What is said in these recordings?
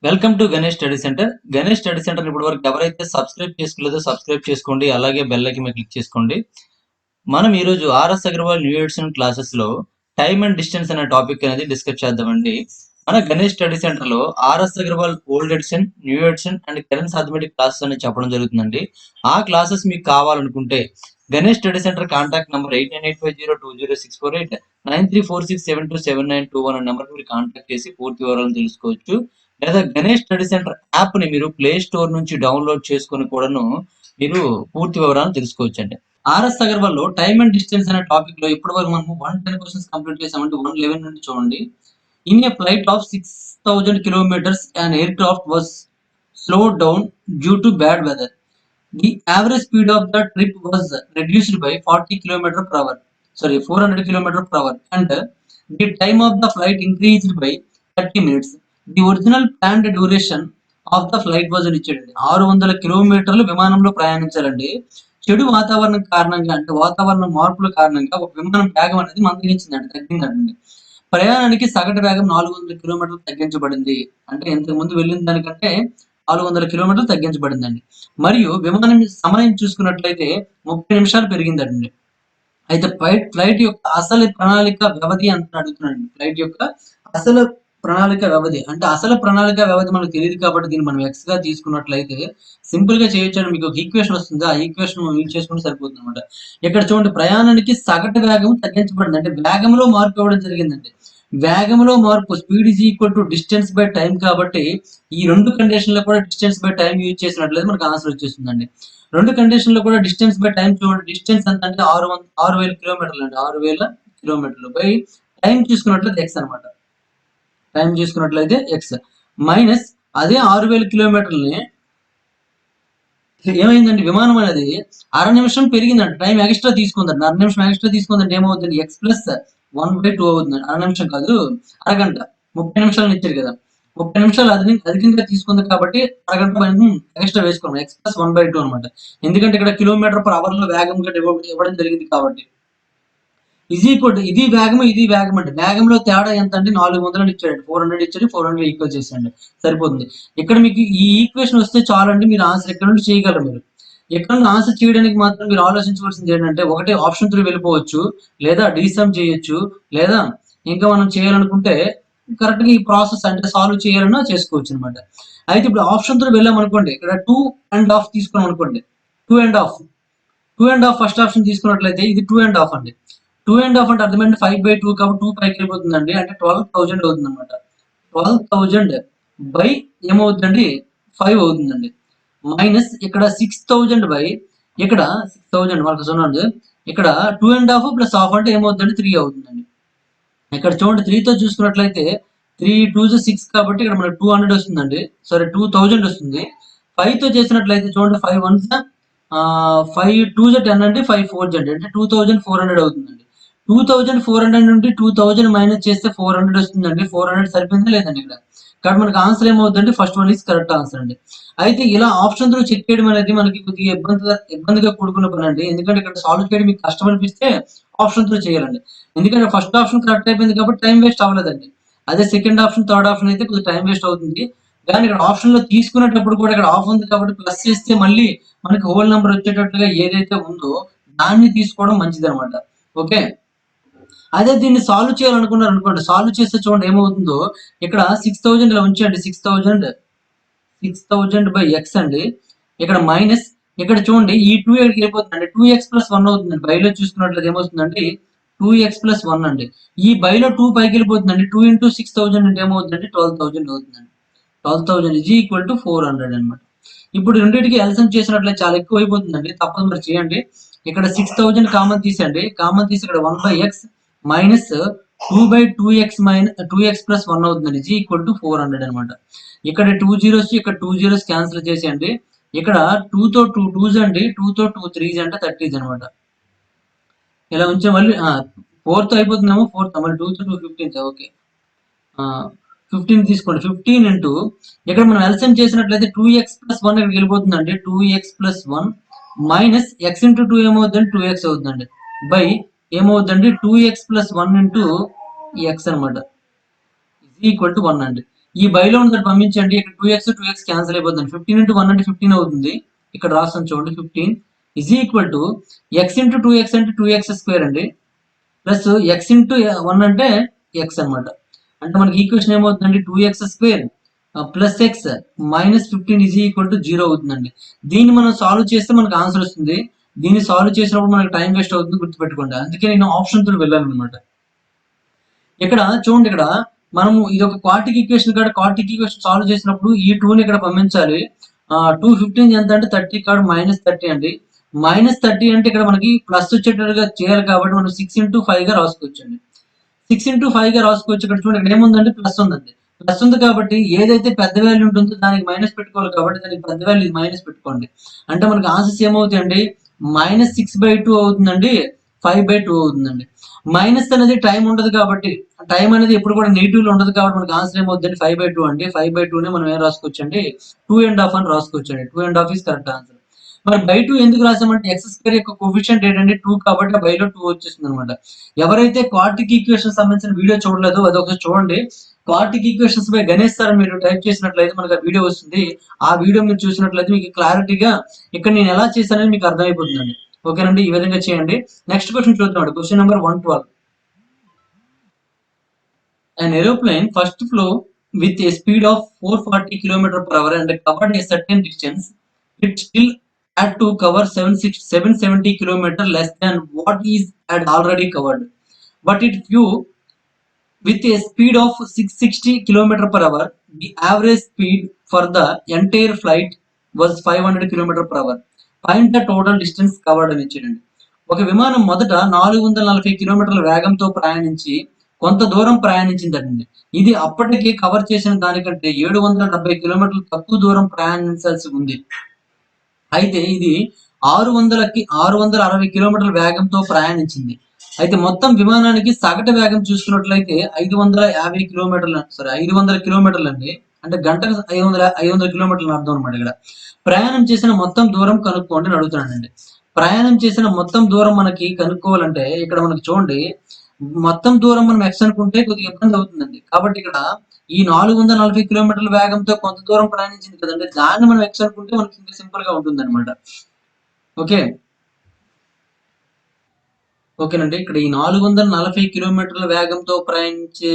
Welcome to Ganesh study centre. Ganesh study centre ఇప్పటి వరకు ఎవరైతే సబ్స్క్రైబ్ చేసుకోలేదో సబ్స్క్రైబ్ చేసుకోండి. అలాగే బెల్ ఐకాన్ మీద క్లిక్ చేసుకోండి. మనం ఈరోజు RS Agarwal new edition classes లో టైమ్ అండ్ డిస్టెన్స్ అనే టాపిక్ అనేది డిస్కస్ చేద్దామండి. మన గణేష్ స్టడీ సెంటర్ లో RS Agarwal old edition, new edition and current arithmetic classes అని చెప్పడం జరుగుతుందండి. ఆ క్లాసెస్ మీకు కావాలనుకుంటే Ganesh study center contact number 8985020648 9346727921 అనే నెంబర్ మీరు కాంటాక్ట్ చేసి పూర్తి వివరాలను తెలుసుకోవచ్చు. లేదా గణేష్ స్టడీ సెంటర్ యాప్ ని మీరు ప్లే స్టోర్ నుంచి డౌన్లోడ్ చేసుకుని కూడాను మీరు పూర్తి వివరాలను తెలుసుకోవచ్చు అండి. ఆర్ఎస్ అగర్వాల్ లో టైమ్ అండ్ డిస్టెన్స్ అనే టాపిక్ లో ఇప్పటి వరకు మనం 110 క్వశ్చన్స్ కంప్లీట్ చేసామంటే 111 నుండి చూడండి. In a flight of 6000 kilometers an aircraft was slowed down due to bad weather. The average speed of the trip was reduced by 40 km per hour. Sorry, 400 km per hour, and the time of the flight increased by 30 minutes. The original planned duration of the flight was reached. 600 కిలోమీటర్లు విమానంలో ప్రయాణించాలండి. చెడు వాతావరణం కారణంగా అంటే వాతావరణ మార్పుల కారణంగా ఒక విమానం వేగం అనేది మందగించిందండి, తగ్గిందండి. ప్రయాణానికి సగటు వేగం 400 కిలోమీటర్లు తగ్గించబడింది. అంటే ఇంతకు ముందు వెళ్ళిన దానికంటే 400 కిలోమీటర్లు తగ్గించబడిందండి. మరియు విమానం సమయం చూసుకున్నట్లయితే 30 నిమిషాలు పెరిగిందండి. అయితే ఫ్లైట్ యొక్క అసలు ప్రణాళిక వ్యవధి అంత అడుగుతున్నాడండి. ఫ్లైట్ యొక్క అసలు ప్రణాళిక వ్యవధి అంటే అసలు ప్రణాళిక వ్యవధి మనకు తెలియదు కాబట్టి దీన్ని మనం ఎక్స్ గా తీసుకున్నట్లయితే సింపుల్ గా చేయొచ్చు. మీకు ఒక ఈక్వేషన్ వస్తుంది, ఆ ఈక్వేషన్ యూజ్ చేసుకుంటే సరిపోతుంది అనమాట. ఇక్కడ చూడండి, ప్రయాణానికి సగటు వేగం తగ్గించబడింది, అంటే వేగంలో మార్పు ఇవ్వడం జరిగిందండి. వేగంలో మార్పు speed is equal to distance by time కాబట్టి ఈ రెండు కండిషన్ లో కూడా డిస్టెన్స్ బై టైం యూజ్ చేసినట్లయితే మనకు ఆన్సర్ వచ్చేస్తుందండి. రెండు కండిషన్ లో కూడా డిస్టెన్స్ బై టైం చూడండి. డిస్టెన్స్ ఎంత అంటే 6,000 కిలోమీటర్లు అండి. 6,000 కిలోమీటర్లు బై టైం చూసుకున్నట్లయితే ఎక్స్ అనమాట. టైం చూసుకున్నట్లయితే ఎక్స్ మైనస్ అదే 6,000 కిలోమీటర్లని ఏమైందండి, విమానం అనేది అర నిమిషం పెరిగిందండి, టైం ఎక్స్ట్రా తీసుకుందండి. అర నిమిషం ఎక్స్ట్రా తీసుకుందంటే ఏమవుతుంది, ఎక్స్ ప్లస్ 1/2 అవుతుందండి. అర నిమిషం కాదు, అరగంట. 30 నిమిషాలు ఇచ్చారు కదా, 30 నిమిషాలు అధికంగా తీసుకుంది కాబట్టి అరగంట ఎక్స్ట్రా వేసుకున్నాం, ఎక్స్ ప్లస్ 1/2 అనమాట. ఎందుకంటే ఇక్కడ కిలోమీటర్ పర్ అవర్ లో వేగం ఇవ్వడం జరిగింది కాబట్టి. ఇది వేగం, ఇది వేగం అంటే వేగంలో తేడా ఎంత అంటే 400 ఇచ్చాడు, 400 ఇచ్చాడు, 400 ఈక్వల్ చేసేయండి సరిపోతుంది. ఇక్కడ మీకు ఈ ఈక్వేషన్ వస్తే చాలండి, మీరు ఆన్సర్ ఎక్కడ నుండి చేయగలరు. మీరు ఎక్కడ నుండి ఆన్సర్ చేయడానికి మాత్రం మీరు ఆలోచించవలసింది ఏంటంటే, ఒకటి ఆప్షన్ 3 వెళ్ళిపోవచ్చు, లేదా డీసమ్ చేయొచ్చు, లేదా ఇంకా మనం చేయాలనుకుంటే కరెక్ట్ గా ఈ ప్రాసెస్ అంటే సాల్వ్ చేయాలన్నా చేసుకోవచ్చు అనమాట. అయితే ఇప్పుడు ఆప్షన్ 3 వెళ్ళాం అనుకోండి, ఇక్కడ 2.5 తీసుకున్నాం అనుకోండి, 2.5 ఫస్ట్ ఆప్షన్ తీసుకున్నట్లయితే ఇది 2.5 అండి. 2.5 అంటే అర్థమైంది, 5/2 కాబట్టి 2 పైకి వెళ్ళిపోతుందండి, అంటే 12,000 అవుతుంది అనమాట. 12,000 బై ఏమవుతుందండి, 5 అవుతుందండి. మైనస్ ఇక్కడ 6,000 బై ఇక్కడ 6,000 మనకు చూడండి, ఇక్కడ 2.5 ప్లస్ హాఫ్ అంటే ఏమవుతుందండి, 3 అవుతుందండి. ఇక్కడ చూడండి 3 తో చూసుకున్నట్లయితే 3 2 6 కాబట్టి ఇక్కడ మనకు 200 వస్తుందండి, సారీ 2,000 వస్తుంది. 5 తో చేసినట్లయితే చూడండి, 5 1 5 2 10 అంటే 5 4 అంటే 2,400 అవుతుందండి. 2,400 నుండి 2,000 మైనస్ చేస్తే 400 వస్తుందండి. 400 సరిపోయిందా లేదండి ఇక్కడ. కాబట్టి మనకు ఆన్సర్ ఏమవుతుందండి, first one is correct answer అండి. అయితే ఇలా ఆప్షన్ త్రూ చెక్ చేయడం అనేది మనకి కొద్దిగా ఇబ్బందిగా కూడుకున్న పని అండి. ఎందుకంటే ఇక్కడ సాల్వ్ చేయడం మీకు కష్టం అనిపిస్తే ఆప్షన్ త్రూ చేయాలండి. ఎందుకంటే ఫస్ట్ ఆప్షన్ కరెక్ట్ అయిపోయింది కాబట్టి టైం వేస్ట్ అవ్వలేదండి. అదే సెకండ్ ఆప్షన్, థర్డ్ ఆప్షన్ అయితే కొద్దిగా టైం వేస్ట్ అవుతుంది. కానీ ఇక్కడ ఆప్షన్ లో తీసుకునేటప్పుడు కూడా ఇక్కడ ఆఫ్ ఉంది కాబట్టి ప్లస్ చేస్తే మళ్ళీ మనకి హోల్ నెంబర్ వచ్చేటట్టుగా ఏదైతే ఉందో దాన్ని తీసుకోవడం మంచిది అనమాట. ఓకే, అదే దీన్ని సాల్వ్ చేయాలనుకున్నారు అనుకోండి, సాల్వ్ చేస్తే చూడండి ఏమవుతుందో, ఇక్కడ 6,000 ఇలా ఉంచండి, 6,000 బై ఎక్స్ అండి. ఇక్కడ మైనస్ ఇక్కడ చూడండి ఈ 2 ఎక్కడికి వెళ్ళిపోతుందండి, 2x ప్లస్ 1 అవుతుందండి. బైలో చూసుకున్నట్లయితే ఏమవుతుందండి, 2x ప్లస్ 1 అండి. ఈ బైలో 2 పైకి వెళ్ళిపోతుందండి, 2 ఇంటూ 6,000 అంటే ఏమవుతుందండి, 12,000 అవుతుందండి. 12,000 ఈజ్ ఈక్వల్ టు 400 అనమాట. ఇప్పుడు రెండింటికి ఎల్సిఎం చేసినట్లయితే చాలా ఎక్కువ అయిపోతుందండి, తప్పదు మరి చేయండి. ఇక్కడ 6,000 కామన్ తీసండి, కామన్ తీసి ఇక్కడ 1/x minus 2/2x minus 2x plus 1 అవుతుందండి, ఈజ్ ఈక్వల్ టు 400 అనమాట. ఇక్కడ 2 జీరోస్, ఇక్కడ 2 జీరోస్ క్యాన్సిల్ చేసేయండి. ఇక్కడ 2 తో 2 2s అండి, 2 తో 2 3s అంటే 30s అనమాట. ఇలా ఉంచే మళ్ళీ 4 తో అయిపోతుందేమో, 4 మళ్ళీ 2 తో 2 15. ఓకే, 15 తీసుకోండి. 15 ఇంటూ ఇక్కడ మనం ఎల్సిఎం చేసినట్లయితే 2x ప్లస్ 1 ఇక్కడికి వెళ్ళిపోతుందండి, 2x plus 1 minus x into 2 ఏమవుతుందండి, 2x అవుతుందండి, బై ఏమవుతుందండి 2x ప్లస్ 1 ఇంటూ ఎక్స్ అనమాట, ఈక్వల్ టు 1 అండి. ఈ బైలో ఉన్నది పంపించండి. ఇక్కడ 2x క్యాన్సిల్ అయిపోతుంది. 15 into 1 అంటే 15 అవుతుంది. ఇక్కడ రాస్తాను చూడండి. 15 is equal to x into 2x అంటే 2x² అండి, ప్లస్ x into 1 అంటే x అనమాట. అంటే మనకి ఈక్వేషన్ ఏమవుతుందండి, 2x² plus x minus 15 is equal to 0 అవుతుందండి. దీన్ని మనం సాల్వ్ చేస్తే మనకు ఆన్సర్ వస్తుంది. దీన్ని సాల్వ్ చేసినప్పుడు మనకి టైం వేస్ట్ అవుతుంది, గుర్తుపెట్టుకోండి. అందుకే నేను ఆప్షన్ తో వెళ్ళాను అనమాట. ఇక్కడ చూడండి, ఇక్కడ మనము ఇది ఒక క్వాడ్రాటిక్ ఈక్వేషన్ కాడ క్వాడ్రాటిక్ ఈక్వేషన్ సాల్వ్ చేసినప్పుడు ఈ 2ని ఇక్కడ పంపించాలి. 215 ఎంత అంటే 30 కాడ -30 అండి. -30 అంటే ఇక్కడ మనకి ప్లస్ వచ్చేటట్టుగా చేయాలి కాబట్టి మనం 6 into 5 గా రాసుకోవచ్చు అండి. 6 into 5 గా రాసుకోవచ్చు. ఇక్కడ చూడండి, ఇక్కడ ఏముందండి, ప్లస్ ఉందండి. ప్లస్ ఉంది కాబట్టి ఏదైతే పెద్ద వాల్యూ ఉంటుందో దానికి మైనస్ పెట్టుకోవాలి కాబట్టి దానికి పెద్ద వాల్యూ మైనస్ పెట్టుకోండి. అంటే మనకి ఆన్సర్స్ ఏమవుతాయండి, -6/2 అవుతుందండి, 5/2 అవుతుందండి. మైనస్ అనేది టైం ఉండదు కాబట్టి, టైం అనేది ఎప్పుడు కూడా నెగిటివ్ లో ఉండదు కాబట్టి మనకి ఆన్సర్ ఏమవుతుంది, 5/2 అండి. 5/2 ని మనం ఏం రాసుకోవచ్చు అండి, 2.5 అని రాసుకోవచ్చు అండి. 2.5 ఇస్ కరెక్ట్ ఆన్సర్. మరి బై 2 ఎందుకు రాసామంటే x² యొక్క కోఫిషియంట్ ఏంటంటే 2 కాబట్టి ఆ బైలో 2 వచ్చేస్తుంది అనమాట. ఎవరైతే క్వాడ్రాటిక్ ఈక్వేషన్ సంబంధించిన వీడియో చూడలేదో అది ఒకసారి చూడండి. Quadratic equations by Ganesh sir మీరు టైప్ చేసినట్లయితే మనకు ఆ వీడియో వస్తుంది. ఆ వీడియో మీరు చూసినట్లయితే మీకు క్లారిటీగా ఇక్కడ నేను ఎలా చేశానని మీకు అర్థమైపోతుందండి. ఓకేనండి, ఈ విధంగా చేయండి. నెక్స్ట్ క్వశ్చన్ చూద్దాం. Question number 112. An aeroplane first flew with a speed of 440 km/h and covered a certain distance. It still had to cover 770 km less than what is had already covered. But it flew with a speed of 660 km/h. The average speed for the entire flight was 500 km/h. Find the total distance covered అని ఇచ్చాడండి. ఒక విమానం మొదట 440 కిలోమీటర్ల వేగంతో ప్రయాణించి కొంత దూరం ప్రయాణించిందండి. ఇది అప్పటికే కవర్ చేసిన దానికంటే 770 కిలోమీటర్లు తక్కువ దూరం ప్రయాణించాల్సి ఉంది. అయితే ఇది 660 కిలోమీటర్ల వేగంతో ప్రయాణించింది. అయితే మొత్తం విమానానికి సగటు వేగం చూసుకున్నట్లయితే 550 కిలోమీటర్లు, 500 కిలోమీటర్లు అండి. అంటే గంటకు 500 కిలోమీటర్లు అర్థం అనమాట. ఇక్కడ ప్రయాణం చేసిన మొత్తం దూరం కనుక్కోండి అని అడుగుతున్నానండి. ప్రయాణం చేసిన మొత్తం దూరం మనకి కనుక్కోవాలంటే ఇక్కడ మనకి చూడండి, మొత్తం దూరం మనం x అనుకుంటే కొద్దిగా ఇబ్బంది అవుతుందండి. కాబట్టి ఇక్కడ ఈ 440 కిలోమీటర్ల వేగంతో కొంత దూరం ప్రయాణించింది కదండి, దాన్ని మనం x అనుకుంటే మనకి ఇంకా సింపుల్ గా ఉంటుంది అనమాట. ఓకే ఓకేనండి, ఇక్కడ ఈ 440 కిలోమీటర్ల వేగంతో ప్రయాణించే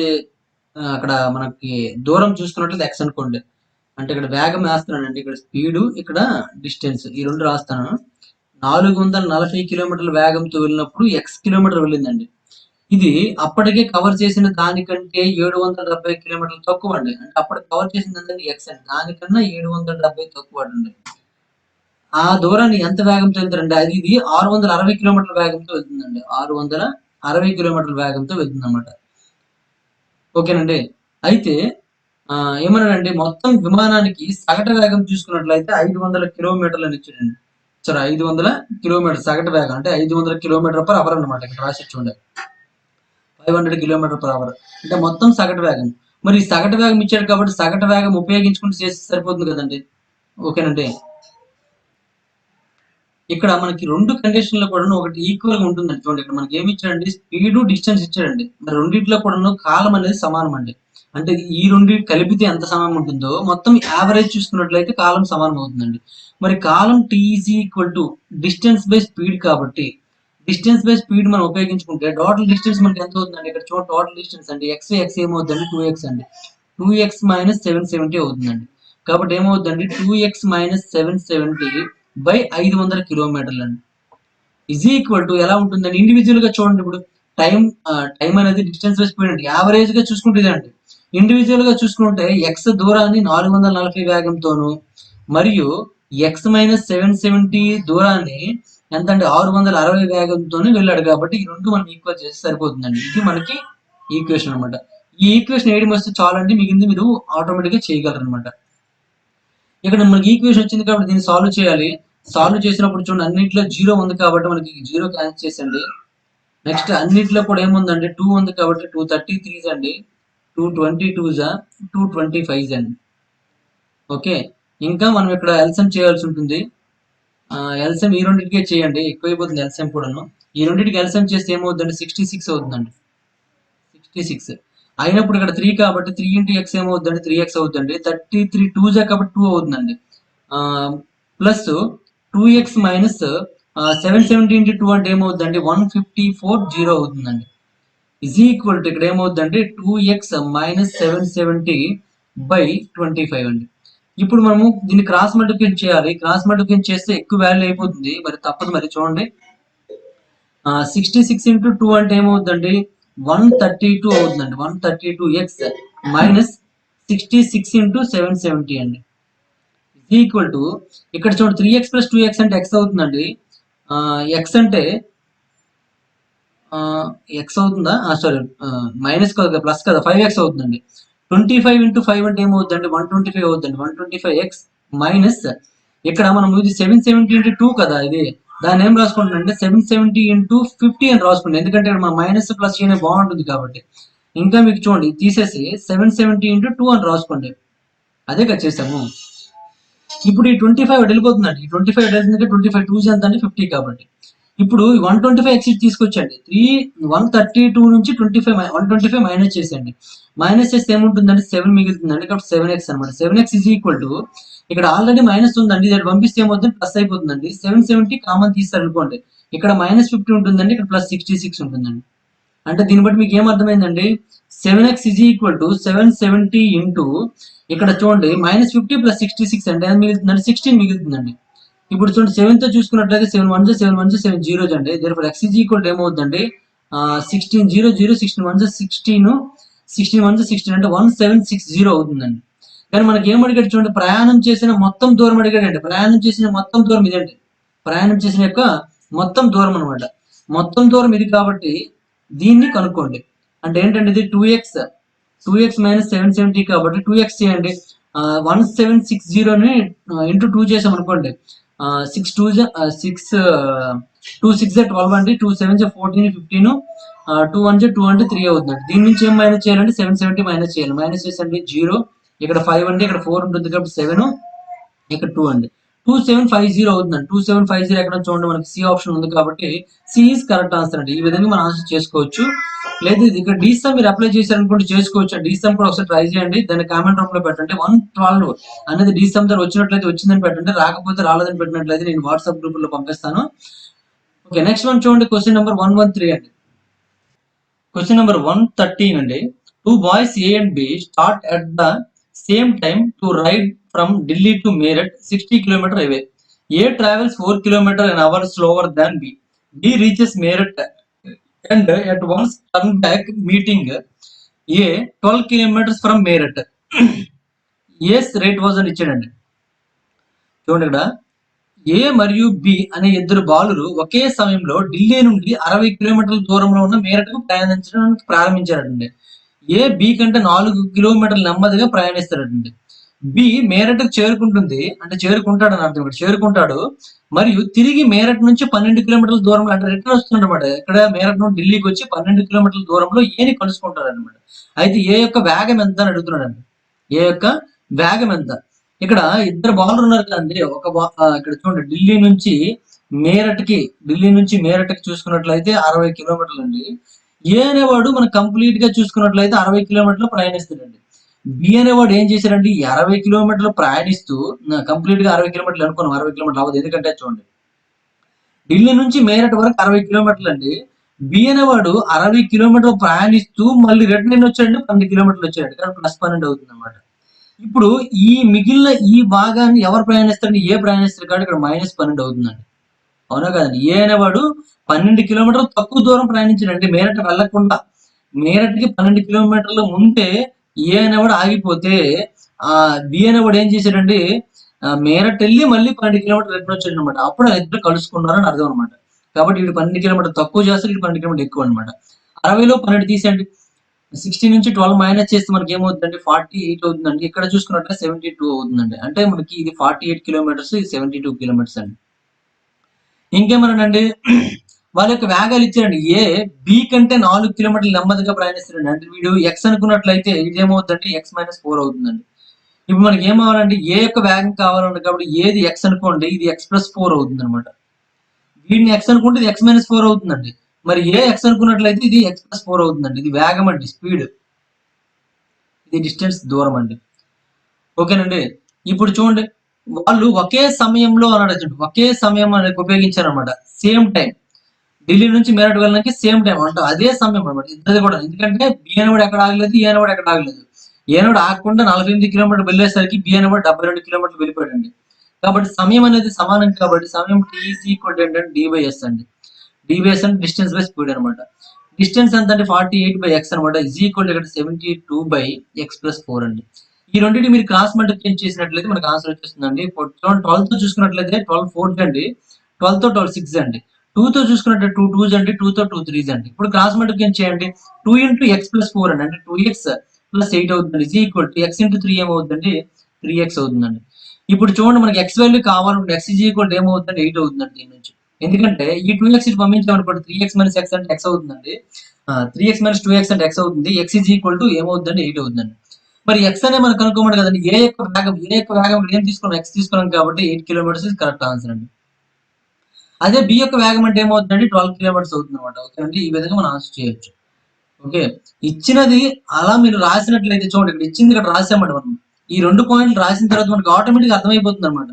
అక్కడ మనకి దూరం చూసుకున్నట్లయితే x అనుకోండి. అంటే ఇక్కడ వేగం వేస్తున్నానండి, ఇక్కడ స్పీడు, ఇక్కడ డిస్టెన్స్, ఈ రెండు రాస్తాను. 440 కిలోమీటర్ల వేగంతో వెళ్ళినప్పుడు x కిలోమీటర్ వెళ్ళిందండి. ఇది అప్పటికే కవర్ చేసిన దానికంటే 770 కిలోమీటర్లు తక్కువ అండి. అంటే అప్పటికి కవర్ చేసింది x అండి, దానికన్నా 770 తక్కువ అండి. ఆ దూరాన్ని ఎంత వేగంతో వెళ్తారండి, అది ఇది 660 కిలోమీటర్ల వేగంతో వెళ్తుందండి. 660 కిలోమీటర్ల వేగంతో వెళ్తుంది అనమాట. ఓకేనండి, అయితే ఏమన్నాడండి, మొత్తం విమానానికి సగటు వేగం చూసుకున్నట్లయితే 500 కిలోమీటర్లు అని ఇచ్చాడండి. సరే, 500 కిలోమీటర్ సగటు వేగం అంటే 500 km/h అనమాట. ఇక్కడ రాసి చూడండి, 500 km/h అంటే మొత్తం సగటు వేగం. మరి సగటు వేగం ఇచ్చాడు కాబట్టి సగటు వేగం ఉపయోగించుకుంటూ చేస్తే సరిపోతుంది కదండి. ఓకేనండి, ఇక్కడ మనకి రెండు కండిషన్లో కూడా ఒకటి ఈక్వల్ గా ఉంటుందండి. చూడండి, ఇక్కడ మనకి ఏమి ఇచ్చాడండి, స్పీడ్ డిస్టెన్స్ ఇచ్చాడండి. మరి రెండిట్లో కూడా కాలం అనేది సమానం అండి. అంటే ఈ రెండు కలిపితే ఎంత సమానం ఉంటుందో మొత్తం యావరేజ్ చూసుకున్నట్లయితే కాలం సమానం అవుతుందండి. మరి కాలం t is equal to distance by speed కాబట్టి డిస్టెన్స్ బై స్పీడ్ మనం ఉపయోగించుకుంటే టోటల్ డిస్టెన్స్ మనకి ఎంత అవుతుందండి, ఇక్కడ చూడండి టోటల్ డిస్టెన్స్ అండి, ఎక్స్ ఏమవుతుందండి, 2x అండి. 2x - 770 అవుతుందండి. కాబట్టి ఏమవుతుందండి, 2x - 770 బై 500 కిలోమీటర్లు అండి ఈజ్ ఈక్వల్ టు ఎలా ఉంటుందండి, ఇండివిజువల్ గా చూడండి. ఇప్పుడు టైం అనేది డిస్టెన్స్ బై స్పీడ్ అండి, యావరేజ్ గా చూసుకుంటే ఇదండి. ఇండివిజువల్ గా చూసుకుంటే x దూరాన్ని 440 వేగంతోను మరియు x - 770 దూరాన్ని ఎంత అండి, 660 వేగంతో వెళ్ళాడు. కాబట్టి ఈ రెండు మనం ఈక్వల్ చేస్తే సరిపోతుందండి. ఇది మనకి ఈక్వేషన్ అనమాట. ఈ ఈక్వేషన్ వేయడం వస్తే చాలండి, మిగిలింది మీరు ఆటోమేటిక్ గా చేయగలరు అనమాట. ఇక్కడ మనకి ఈక్వేషన్ వచ్చింది కాబట్టి దీన్ని సాల్వ్ చేయాలి. సాల్వ్ చేసినప్పుడు చూడండి, అన్నింటిలో 0 ఉంది కాబట్టి మనకి 0 క్యాన్సిల్ చేసండి. నెక్స్ట్ అన్నింటిలో కూడా ఏముందండి, 2 ఉంది కాబట్టి 233 అండి, 222 225 అండి. ఓకే, ఇంకా మనం ఇక్కడ ఎల్సిఎం చేయాల్సి ఉంటుంది. ఎల్సిఎం ఈ రెండింటికే చేయండి, ఎక్కువైపోతుంది ఎల్సిఎం కూడాను. ఈ రెండింటికి ఎల్సిఎం చేస్తే ఏమవుతుందండి, 66 అవుతుందండి. 66 అయినప్పుడు ఇక్కడ 3 కాబట్టి 3 ఇంటూ ఎక్స్ ఏమవుతుందండి, 3x అవుతుందండి. 33 2 కాబట్టి 2 అవుతుందండి. ప్లస్ 2x మైనస్ 770 ఇంటూ 2 అంటే ఏమవుతుందండి, 154 0 అవుతుందండి. ఇజ్ ఈక్వల్ టు ఇక్కడ ఏమవుతుందండి 2x మైనస్ 770 బై 25 అండి. ఇప్పుడు మనము దీన్ని క్రాస్ మల్టిప్లికేషన్ చేయాలి. క్రాస్ మల్టిప్లికేషన్ చేస్తే ఎక్కువ వాల్యూ అయిపోతుంది, మరి తప్పదు. మరి చూడండి, 66 ఇంటూ 2 అంటే ఏమవుతుందండి, 132 అవుతుందండి. 132x మైనస్ 66 ఇంటూ 770 అండి. ఈక్వల్ టు ఇక్కడ చూడండి 3x ప్లస్ 2x అంటే x అవుతుందండి. ఎక్స్ అంటే ఎక్స్ అవుతుందా, సారీ మైనస్ కదా, ప్లస్ కదా, 5x అవుతుందండి. 25 ఇంటూ 5 అంటే ఏమవుతుందండి, 125 అవుతుందండి. 125x మైనస్ ఇక్కడ మనం ఇది 770 ఇంటూ 2 కదా, ఇది దాన్ని ఏం రాసుకుంటాం అంటే 770 ఇంటూ 50 అని రాసుకుంటాం, ఎందుకంటే ఇక్కడ మన మైనస్ ప్లస్ చేయనే బాగుంటుంది కాబట్టి. ఇంకా మీకు చూడండి తీసేసి 770 ఇంటూ 2 అని రాసుకోండి, అదే కదా చేసాము. ఇప్పుడు ఈ 25 వెళ్ళిపోతుందండి, ఈ 25 వెళ్ళిందంటే 25 2 ఎంత అంటే 50 కాబట్టి. ఇప్పుడు 125 ఎక్స్ తీసుకొచ్చండి, 132 నుంచి 125 మైనస్ చేసేయండి. మైనస్ చేస్తే ఏముంటుందండి, 7 మిగులుతుందండి, కాబట్టి 7x అనమాట. 7x ఈజ్ ఈక్వల్ టు ఇక్కడ ఆల్రెడీ మైనస్ ఉందండి, ఇది పంపిస్తే ఏమవుతుంది, ప్లస్ అయిపోతుందండి. 770 కామన్ తీస్తారు అనుకోండి, ఇక్కడ మైనస్ 50 ఉంటుందండి, ఇక్కడ ప్లస్ 66 ఉంటుందండి. అంటే దీన్ని బట్టి మీకు ఏమర్థమైందండి, 7x is equal to 770 into ఇక్కడ చూడండి -50 + 66 అంటే ఎంత మిగులుతుందండి, 16 మిగులుతుందండి. ఇప్పుడు చూడండి 7 తో చూసుకున్నట్లయితే 7 1 7 1 7 0 అండి. Therefore x is equal to ఏమవుతుందండి, 16 0 0 16 1 16 16 1 16 అంటే 1760 అవుతుందండి. కానీ మనకి ఏం అడిగాడు చూడండి, ప్రయాణం చేసిన మొత్తం దూరం అడిగాడండి. ప్రయాణం చేసిన మొత్తం దూరం ఇదండి, ప్రయాణం చేసిన యొక్క మొత్తం దూరం అనమాట. మొత్తం దూరం ఇది కాబట్టి దీన్ని కనుక్కోండి. అంటే ఏంటంటే ఇది 2x మైనస్ 770 కాబట్టి 2x చేయండి. 1760ని ఇంటూ 2 చేసాం అనుకోండి, 6 2 6 2 6 12 అండి, 2 7 14 15, 2 1 2 అంటే 3 అవుతుందండి. దీని నుంచి ఏం మైనస్ చేయాలంటే 770 మైనస్ చేయాలి. మైనస్ చేసండి 0, ఇక్కడ 5 అండి, ఇక్కడ 4 ఉంటుంది కాబట్టి 7, ఇక్కడ 2 అండి. 2750 అవుతుందండి. 2750 ఎక్కడ చూడండి, మనకి సి ఆప్షన్ ఉంది కాబట్టి సి ఈజ్ కరెక్ట్ ఆన్సర్ అండి. ఈ విధంగా మనం ఆన్సర్ చేసుకోవచ్చు. లేదు ఇక్కడ డీసమ్ మీరు అప్లై చేశారనుకుంటే చేసుకోవచ్చు. డీసమ్ కూడా ఒకసారి ట్రై చేయండి, దాన్ని కామెంట్ రూమ్ లో పెట్టండి. 112 అనేది డీసమ్ దగ్గర వచ్చినట్లయితే వచ్చిందని పెట్టండి, రాకపోతే రాలేదని పెట్టినట్లయితే నేను వాట్సాప్ గ్రూప్ లో పంపిస్తాను. ఓకే, నెక్స్ట్ వన్ చూడండి, క్వశ్చన్ నెంబర్ 113 అండి. క్వశ్చన్ నెంబర్ 113 అండి. 2 boys A and B start at the same time to ride from Delhi to Meerut 60 km away. A travels 4 km an hour slower than B. B reaches Meerut and at once turn back, meeting A 12 kilometers from Meerut. A's rate was అని ఇచ్చాడండి. చూడండి, ఇక్కడ ఏ మరియు B అనే ఇద్దరు బాలురు ఒకే సమయంలో ఢిల్లీ నుండి 60 కిలోమీటర్ల దూరంలో ఉన్న మేరట్కు ప్రయాణించడానికి ప్రారంభించారండి. ఏ బి కంటే 4 కిలోమీటర్ల నెమ్మదిగా ప్రయాణిస్తాడండి. బి మేరట్కు చేరుకుంటుంది, అంటే చేరుకుంటాడు అని అర్థం. ఇక్కడ చేరుకుంటాడు మరియు తిరిగి మేరట్ నుంచి 12 కిలోమీటర్ల దూరంలో, అంటే రిటర్న్ వస్తున్నాడు అనమాట. ఇక్కడ మేరట్ నుండి ఢిల్లీకి వచ్చి 12 కిలోమీటర్ల దూరంలో ఏని కలుసుకుంటాడు అనమాట. అయితే ఏ యొక్క వేగం ఎంత అని అడుగుతున్నాడు. ఏ యొక్క వేగం ఎంత? ఇక్కడ ఇద్దరు బాలర్ ఉన్నారు కదండి. ఇక్కడ చూడండి, ఢిల్లీ నుంచి మేరట్కి చూసుకున్నట్లయితే 60 కిలోమీటర్లు అండి. ఏ అనేవాడు మనం కంప్లీట్ గా చూసుకున్నట్లయితే 60 కిలోమీటర్లు ప్రయాణిస్తాడండి. బి అనేవాడు ఏం చేశాడండి, 60 కిలోమీటర్లు ప్రయాణిస్తూ కంప్లీట్ గా 60 కిలోమీటర్లు అనుకున్నాం, 60 కిలోమీటర్లు అవ్వదు. ఎందుకంటే చూడండి, ఢిల్లీ నుంచి మేరట్ వరకు 60 కిలోమీటర్లు అండి. బి అనేవాడు 60 కిలోమీటర్లు ప్రయాణిస్తూ మళ్ళీ రిటర్న్ ఎన్ని వచ్చాడండి, 12 కిలోమీటర్లు వచ్చాడు, కానీ ప్లస్ 12 అవుతుంది అనమాట. ఇప్పుడు ఈ మిగిలిన ఈ భాగాన్ని ఎవరు ప్రయాణిస్తారండి, ఏ ప్రయాణిస్తారు కాబట్టి ఇక్కడ -12 అవుతుందండి. అవునా కదండి. ఏ అనేవాడు 12 కిలోమీటర్లు తక్కువ దూరం ప్రయాణించాడండి, మేరట్ వెళ్లకుండా. మేరట్కి 12 కిలోమీటర్లు ఉంటే ఏ అనేవాడు ఆగిపోతే బి అనేవాడు ఏం చేశాడండి, మేరట్ వెళ్ళి మళ్ళీ 12 కిలోమీటర్లు రిటర్న్ వచ్చాడు అనమాట. అప్పుడు ఇద్దరు కలుసుకున్నారు అని అర్థం అనమాట. కాబట్టి వీడు 12 కిలోమీటర్లు తక్కువ చేస్తారు, వీడు 12 కిలోమీటర్లు ఎక్కువ అనమాట. 60లో 12 తీసేయండి, 60 నుంచి 12 మైనస్ చేస్తే మనకి ఏమవుతుందండి, 48 అవుతుందండి. ఇక్కడ చూసుకున్నట్లయితే 72 అవుతుందండి. అంటే మనకి ఇది 48 కిలోమీటర్స్, ఇది 72 కిలోమీటర్స్ అండి. ఇంకేమన్నానండి, వాళ్ళ యొక్క వేగాలు ఇచ్చారండి. ఏ బి కంటే 4 కిలోమీటర్లు నెమ్మదిగా ప్రయాణిస్తారండి. అంటే వీడు ఎక్స్ అనుకున్నట్లయితే ఇది ఏమవుతుందండి, x-4 అవుతుందండి. ఇప్పుడు మనకి ఏం కావాలండి, ఏ యొక్క వేగం కావాలండి, కాబట్టి ఏది ఎక్స్ అనుకోండి, ఇది x+4 అవుతుంది అనమాట. వీడిని ఎక్స్ అనుకుంటే ఇది x-4 అవుతుందండి. మరి ఏ ఎక్స్ అనుకున్నట్లయితే ఇది x+4 అవుతుందండి. ఇది వేగం అండి, స్పీడ్. ఇది డిస్టెన్స్ దూరం అండి. ఓకేనండి. ఇప్పుడు చూడండి, వాళ్ళు ఒకే సమయంలో అన్నాడు చూడండి, ఒకే సమయం అనేది ఉపయోగించారనమాట. Same time. ఢిల్లీ నుంచి మేరట్ వెళ్ళడానికి సేమ్ టైం అంటే అదే సమయం అనమాట ఇద్దరిది కూడా. ఎందుకంటే బి అనేవాడు ఎక్కడ ఆగలేదు, ఏ అనేవాడు ఎక్కడ ఆగలేదు. ఏ అనేవాడు ఆగకుండా 48 కిలోమీటర్లు వెళ్ళేసరికి బి అనేవాడు 72 కిలోమీటర్లు వెళ్ళిపోయాడండి. కాబట్టి సమయం అనేది సమానం కాబట్టి సమయం టీ ఈజ్ ఈక్వల్ ఏంటంటే డి బై ఎస్ అండి. డి బై ఎస్ అంటే డిస్టెన్స్ బై స్పీడ్ అనమాట. డిస్టెన్స్ ఎంత అంటే 48 బై ఎక్స్ అనమాట. ఇజ్ ఈక్వల్ ఇక్కడ 72 బై ఎక్స్ ప్లస్ 4 అండి. ఈ రెండింటి మీరు క్రాస్ మల్టిప్లికేషన్ చేసినట్లయితే మనకు ఆన్సర్ వచ్చేస్తుందండి. 12 తో చూసుకున్నట్లయితే 12 4 అండి, 12 తో 12 6 అండి, 2 తో చూసుకున్నట్టు 2 2 అండి, 2 తో 2 3 అండి. ఇప్పుడు క్రాస్ మల్టిప్లికేషన్ చేయండి. 2 ఇంటూ ఎక్స్ ప్లస్ 4 అండి, అంటే 2x ప్లస్ 8 అవుతుందండి. Is equal to X into 3 ఏమవుతుందండి, 3x అవుతుందండి. ఇప్పుడు చూడండి, మనకి ఎక్స్ వాల్యూ కావాలంటే ఎక్స్ ఈజ్ ఈక్వల్ టు ఏమవుతుందండి, 8 అవుతుందండి దీని నుంచి. ఎందుకంటే ఈ 2x ఇటు పంపించామనుకోండి, 3x మైనస్ ఎక్స్ అంటే ఎక్స్ అవుతుందండి. 3x మైనస్ 2x అంటే ఎక్స్ అవుతుంది. ఎక్స్ ఈజ్ ఈక్వల్ టు ఏమవుతుందండి, 8 అవుతుందండి. మరి ఎక్స్ అనే మనం కనుక్కోమని కదండి. ఏ యొక్క వేగం ఏం తీసుకున్నాం, ఎక్స్ తీసుకున్నాం కాబట్టి 8 కిలోమీటర్స్ ఇస్ కరెక్ట్ ఆన్సర్ అండి. అదే బి యొక్క వేగం అంటే ఏమవుతుందండి, 12 కిలోమీటర్స్ అవుతుంది అనమాట. ఓకే అండి, ఈ విధంగా మనం ఆన్సర్ చేయొచ్చు. ఓకే, ఇచ్చినది అలా మీరు రాసినట్లయితే చూడండి, ఇక్కడ ఇచ్చింది ఇక్కడ రాసామండి మనం. ఈ 2 పాయింట్లు రాసిన తర్వాత మనకు ఆటోమేటిక్ అర్థమైపోతుంది అనమాట.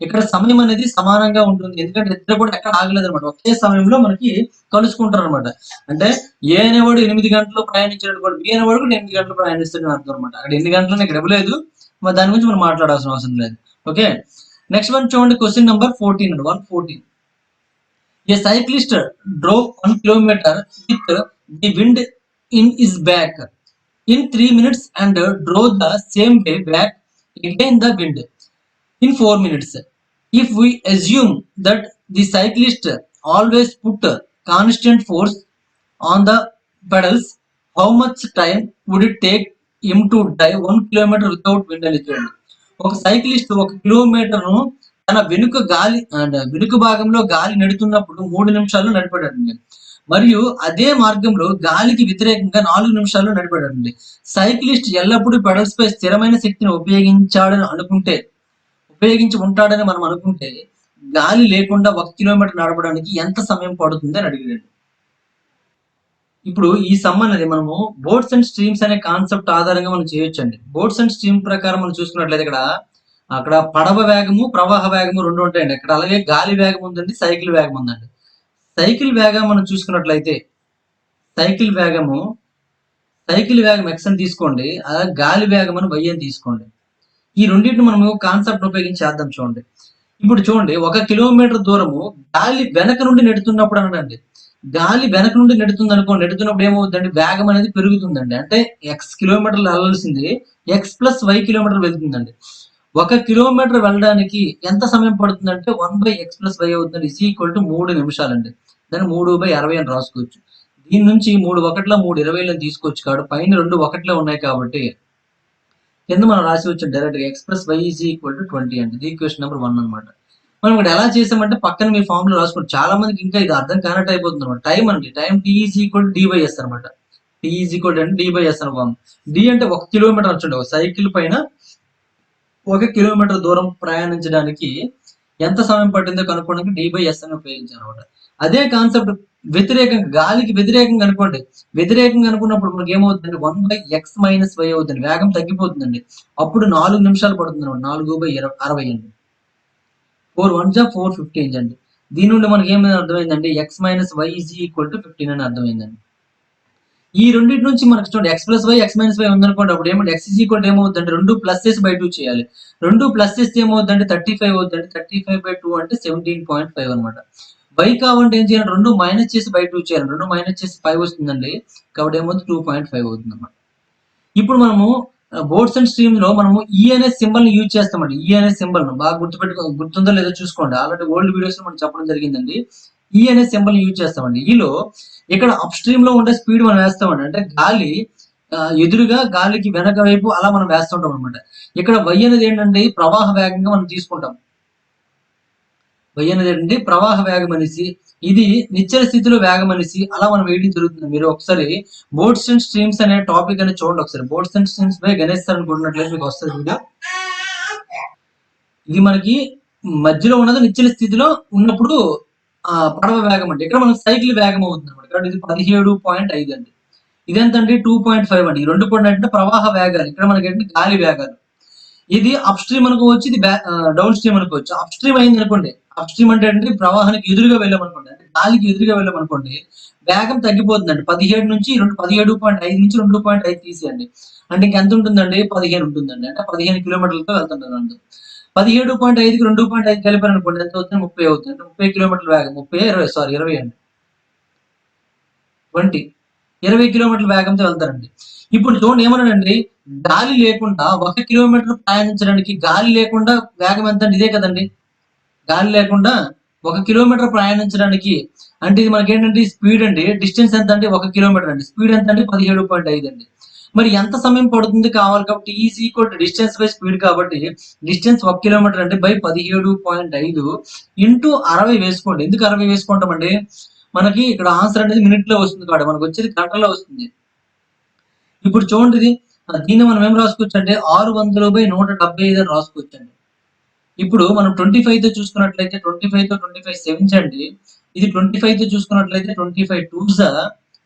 ఇక్కడ సమయం అనేది సమానంగా ఉంటుంది. ఎందుకంటే ఇద్దరు కూడా ఎక్కడ ఆగలేదు అనమాట. ఒకే సమయంలో మనకి కలుసుకుంటారు అనమాట. అంటే ఏ అనేవాడు 8 గంటలు ప్రయాణించినట్టు కూడా బి అనేవాడు కూడా 8 గంటలు ప్రయాణిస్తాడని అర్థం అనమాట. అక్కడ ఎన్ని గంటలు ఇక్కడ ఇవ్వలేదు, మరి దాని గురించి మనం మాట్లాడాల్సిన అవసరం లేదు. ఓకే, నెక్స్ట్ వన్ చూడండి, క్వశ్చన్ నెంబర్ 14 అండి, 114. A cyclist drove 1 kilometer with the wind in his back in 3 minutes and drove the same way back again the wind in 4 minutes. If we assume that the cyclist always put constant force on the pedals, how much time would it take him to drive 1 kilometer without wind అని చూడండి. ఒక cyclist 1 కిలోమీటర్ను తన వెనుక భాగంలో గాలి నడుతున్నప్పుడు 3 నిమిషాల్లో నడిపాడండి. మరియు అదే మార్గంలో గాలికి వ్యతిరేకంగా 4 నిమిషాల్లో నడిపాడండి. సైక్లిస్ట్ ఎల్లప్పుడూ పెడల్స్ పై స్థిరమైన శక్తిని ఉపయోగించి ఉంటాడని మనం అనుకుంటే గాలి లేకుండా 1 కిలోమీటర్ నడపడానికి ఎంత సమయం పడుతుంది అని అడిగాడు. ఇప్పుడు ఈ సమ్ అనేది మనము బోట్స్ అండ్ స్ట్రీమ్స్ అనే కాన్సెప్ట్ ఆధారంగా మనం చేయొచ్చండి. బోట్స్ అండ్ స్ట్రీమ్ ప్రకారం మనం చూసుకున్నట్లయితే అక్కడ పడవ వేగము, ప్రవాహ వేగము 2 ఉంటాయండి. అక్కడ అలాగే గాలి వేగం ఉందండి, సైకిల్ వేగం ఉందండి. సైకిల్ వేగం మనం చూసుకున్నట్లయితే సైకిల్ వేగం ఎక్స్ అని తీసుకోండి, అలాగే గాలి వేగం అని వై అని తీసుకోండి. ఈ రెండింటిని మనము కాన్సెప్ట్ ఉపయోగించి చేద్దాం చూడండి. ఇప్పుడు చూడండి, 1 కిలోమీటర్ దూరము గాలి వెనక నుండి నెడుతున్నప్పుడు అనండి, గాలి వెనక నుండి నెడుతున్నప్పుడు ఏమవుతుందండి, వేగం అనేది పెరుగుతుందండి. అంటే ఎక్స్ కిలోమీటర్లు వెళ్ళాల్సింది ఎక్స్ ప్లస్ వై కిలోమీటర్ వెళ్తుందండి. 1 కిలోమీటర్ వెళ్ళడానికి ఎంత సమయం పడుతుందంటే 1/x ప్లస్ వై అవుతుంది. Is equal to 3 నిమిషాలండి. దాన్ని 3/60 అని రాసుకోవచ్చు. దీని నుంచి 3 ఒకట్ల 3 20 తీసుకోవచ్చు. కాబట్టి పైన 2 ఒకట్లే ఉన్నాయి కాబట్టి కింద మనం రాసి వచ్చాం డైరెక్ట్ గా x plus y is equal to 20 అండి. ఇది ఈక్వేషన్ నెంబర్ 1 అనమాట. మనం ఇక్కడ ఎలా చేసామంటే పక్కన మీ ఫార్ములా రాసుకోండి. చాలా మందికి ఇంకా ఇది అర్థం కానట్టు అయిపోతుంది అనమాట. Time tea is equal to d by s అనమాట. టీ ఈజ్ ఈక్వల్ అంటే డి బై ఎస్ అనుకోం. డి అంటే 1 కిలోమీటర్ వచ్చండి. ఒక సైకిల్ పైన 1 కిలోమీటర్ దూరం ప్రయాణించడానికి ఎంత సమయం పట్టిందో కనుక్కోవడానికి డి బై ఎస్ అని ఉపయోగించాను అనమాట. అదే కాన్సెప్ట్ గాలికి వ్యతిరేకంగా అనుకోండి. వ్యతిరేకంగా అనుకున్నప్పుడు మనకి ఏమవుతుందండి, 1/x మైనస్ వై అవుతుంది. వేగం తగ్గిపోతుందండి. అప్పుడు 4 నిమిషాలు పడుతుంది అనమాట. 4/60 అండి. 4 1 4 15 అండి. దీని నుండి మనకి ఏమైనా అర్థమైందండి, x minus y is equal to 15 అని అర్థమైందండి. ఈ రెండింటి నుంచి మనకి చూడండి, x plus y x minus y ఉందనుకోండి, అప్పుడు ఏమంటే ఎక్స్ ఈజ్ ఈక్వల్ ఏమవుతుందంటే 2 ప్లస్ చేసి బై 2 చేయాలి. 2 ప్లస్ చేస్తే ఏమవుతుందంటే 35 అవుతుందండి. 35/2 అంటే 17.5 అనమాట. వై కావాలంటే ఏం చేయాలి, 2 మైనస్ చేసి బై 2 చేయాలి. 2 మైనస్ చేసి 5 వస్తుందండి. కాబట్టి ఏమవుతుంది, 2.5 అవుతుంది అనమాట. ఇప్పుడు మనము బోట్స్ అండ్ స్ట్రీమ్ లో మనము ఈ అనే సింబల్ ని యూజ్ చేస్తామండి. ఈ అనే సింబల్ ను బాగా గుర్తుందో లేదో చూసుకోండి. ఆల్రెడీ ఓల్డ్ వీడియోస్ లో మనం చెప్పడం జరిగిందండి. ఈ అనే సింబల్ ని యూజ్ చేస్తామండి. ఈలో ఇక్కడ అప్ స్ట్రీమ్ లో ఉండే స్పీడ్ మనం వేస్తామండి. అంటే గాలి ఎదురుగా గాలికి వెనక వైపు అలా మనం వేస్తుంటాం అనమాట. ఇక్కడ వై అనేది ఏంటంటే ప్రవాహ వేగంగా మనం తీసుకుంటాం. వై అనేది ఏంటంటే ప్రవాహ వేగం అనేసి, ఇది నిశ్చల స్థితిలో వేగం అనేసి అలా మనం వేయడం జరుగుతుంది. మీరు ఒకసారి బోట్స్ అండ్ స్ట్రీమ్స్ అనే టాపిక్ అనేది చూడండి ఒకసారి. బోట్స్ అండ్ స్ట్రీమ్స్ పై గణేష్ సార్ అనుకుంటున్నట్లయితే మీకు వస్తుంది వీడియో. ఇది మనకి మధ్యలో ఉన్నది నిశ్చల స్థితిలో ఉన్నప్పుడు పడవ వేగం అంటే ఇక్కడ మనకి సైకిల్ వేగం అవుతుంది అనమాట. కాబట్టి ఇది 17.5 అండి. ఇదెంతండి 2.5 అండి. ఈ 2 కూడా అంటే ప్రవాహ వేగాలు. ఇక్కడ మనకి ఏంటంటే గాలి వేగాలు. ఇది అప్ స్ట్రీమ్ అనుకోవచ్చు, ఇది డౌన్ స్ట్రీమ్ అనుకోవచ్చు. అప్ స్ట్రీమ్ అయింది అనుకోండి, అప్ స్ట్రీమ్ అంటే ఏంటి, ప్రవాహానికి ఎదురుగా వెళ్ళామనుకోండి, అంటే గాలికి ఎదురుగా వెళ్ళామనుకోండి, వేగం తగ్గిపోతుందండి. 17 నుంచి 17.5 నుంచి 2.5 తీసేయండి. అంటే ఇంకెంత ఉంటుందండి, 15 ఉంటుందండి. అంటే 15 కిలోమీటర్లతో వెళ్తుంటారు అంతే. 17.5కి 2.5 కలిపారు అనుకోండి, ఎంత అవుతుంది, 30 అవుతుంది. అంటే 30 కిలోమీటర్ల వేగం, 30 20 సారీ 20 అండి, 20 కిలోమీటర్ల వేగంతో వెళ్తారండి. ఇప్పుడు చూడండి ఏమన్నాడండి, గాలి లేకుండా 1 కిలోమీటర్ ప్రయాణించడానికి గాలి లేకుండా వేగం ఎంత అండి, ఇదే కదండి. గాలి లేకుండా 1 కిలోమీటర్ ప్రయాణించడానికి, అంటే ఇది మనకేంటంటే స్పీడ్ అండి. డిస్టెన్స్ ఎంత అంటే 1 కిలోమీటర్ అండి. స్పీడ్ ఎంత అంటే 17.5 అండి. మరి ఎంత సమయం పడుతుంది కావాలి కాబట్టి is equal to distance by speed కాబట్టి డిస్టెన్స్ 1 కిలోమీటర్ అంటే బై 17.5 ఇంటూ 60 వేసుకోండి. ఎందుకు 60 వేసుకుంటామండి, మనకి ఇక్కడ ఆన్సర్ అనేది మినిట్ లో వస్తుంది కాబట్టి మనకు వచ్చేది గంటలో వస్తుంది. ఇప్పుడు చూడండి ఇది, దీన్ని మనం ఏం రాసుకోవచ్చు అంటే 600/175 అని రాసుకోవచ్చు అండి. ఇప్పుడు మనం 25తో చూసుకున్నట్లయితే 25తో 25 సెవెన్స్ అండి. ఇది 25తో చూసుకున్నట్లయితే 25 టూస్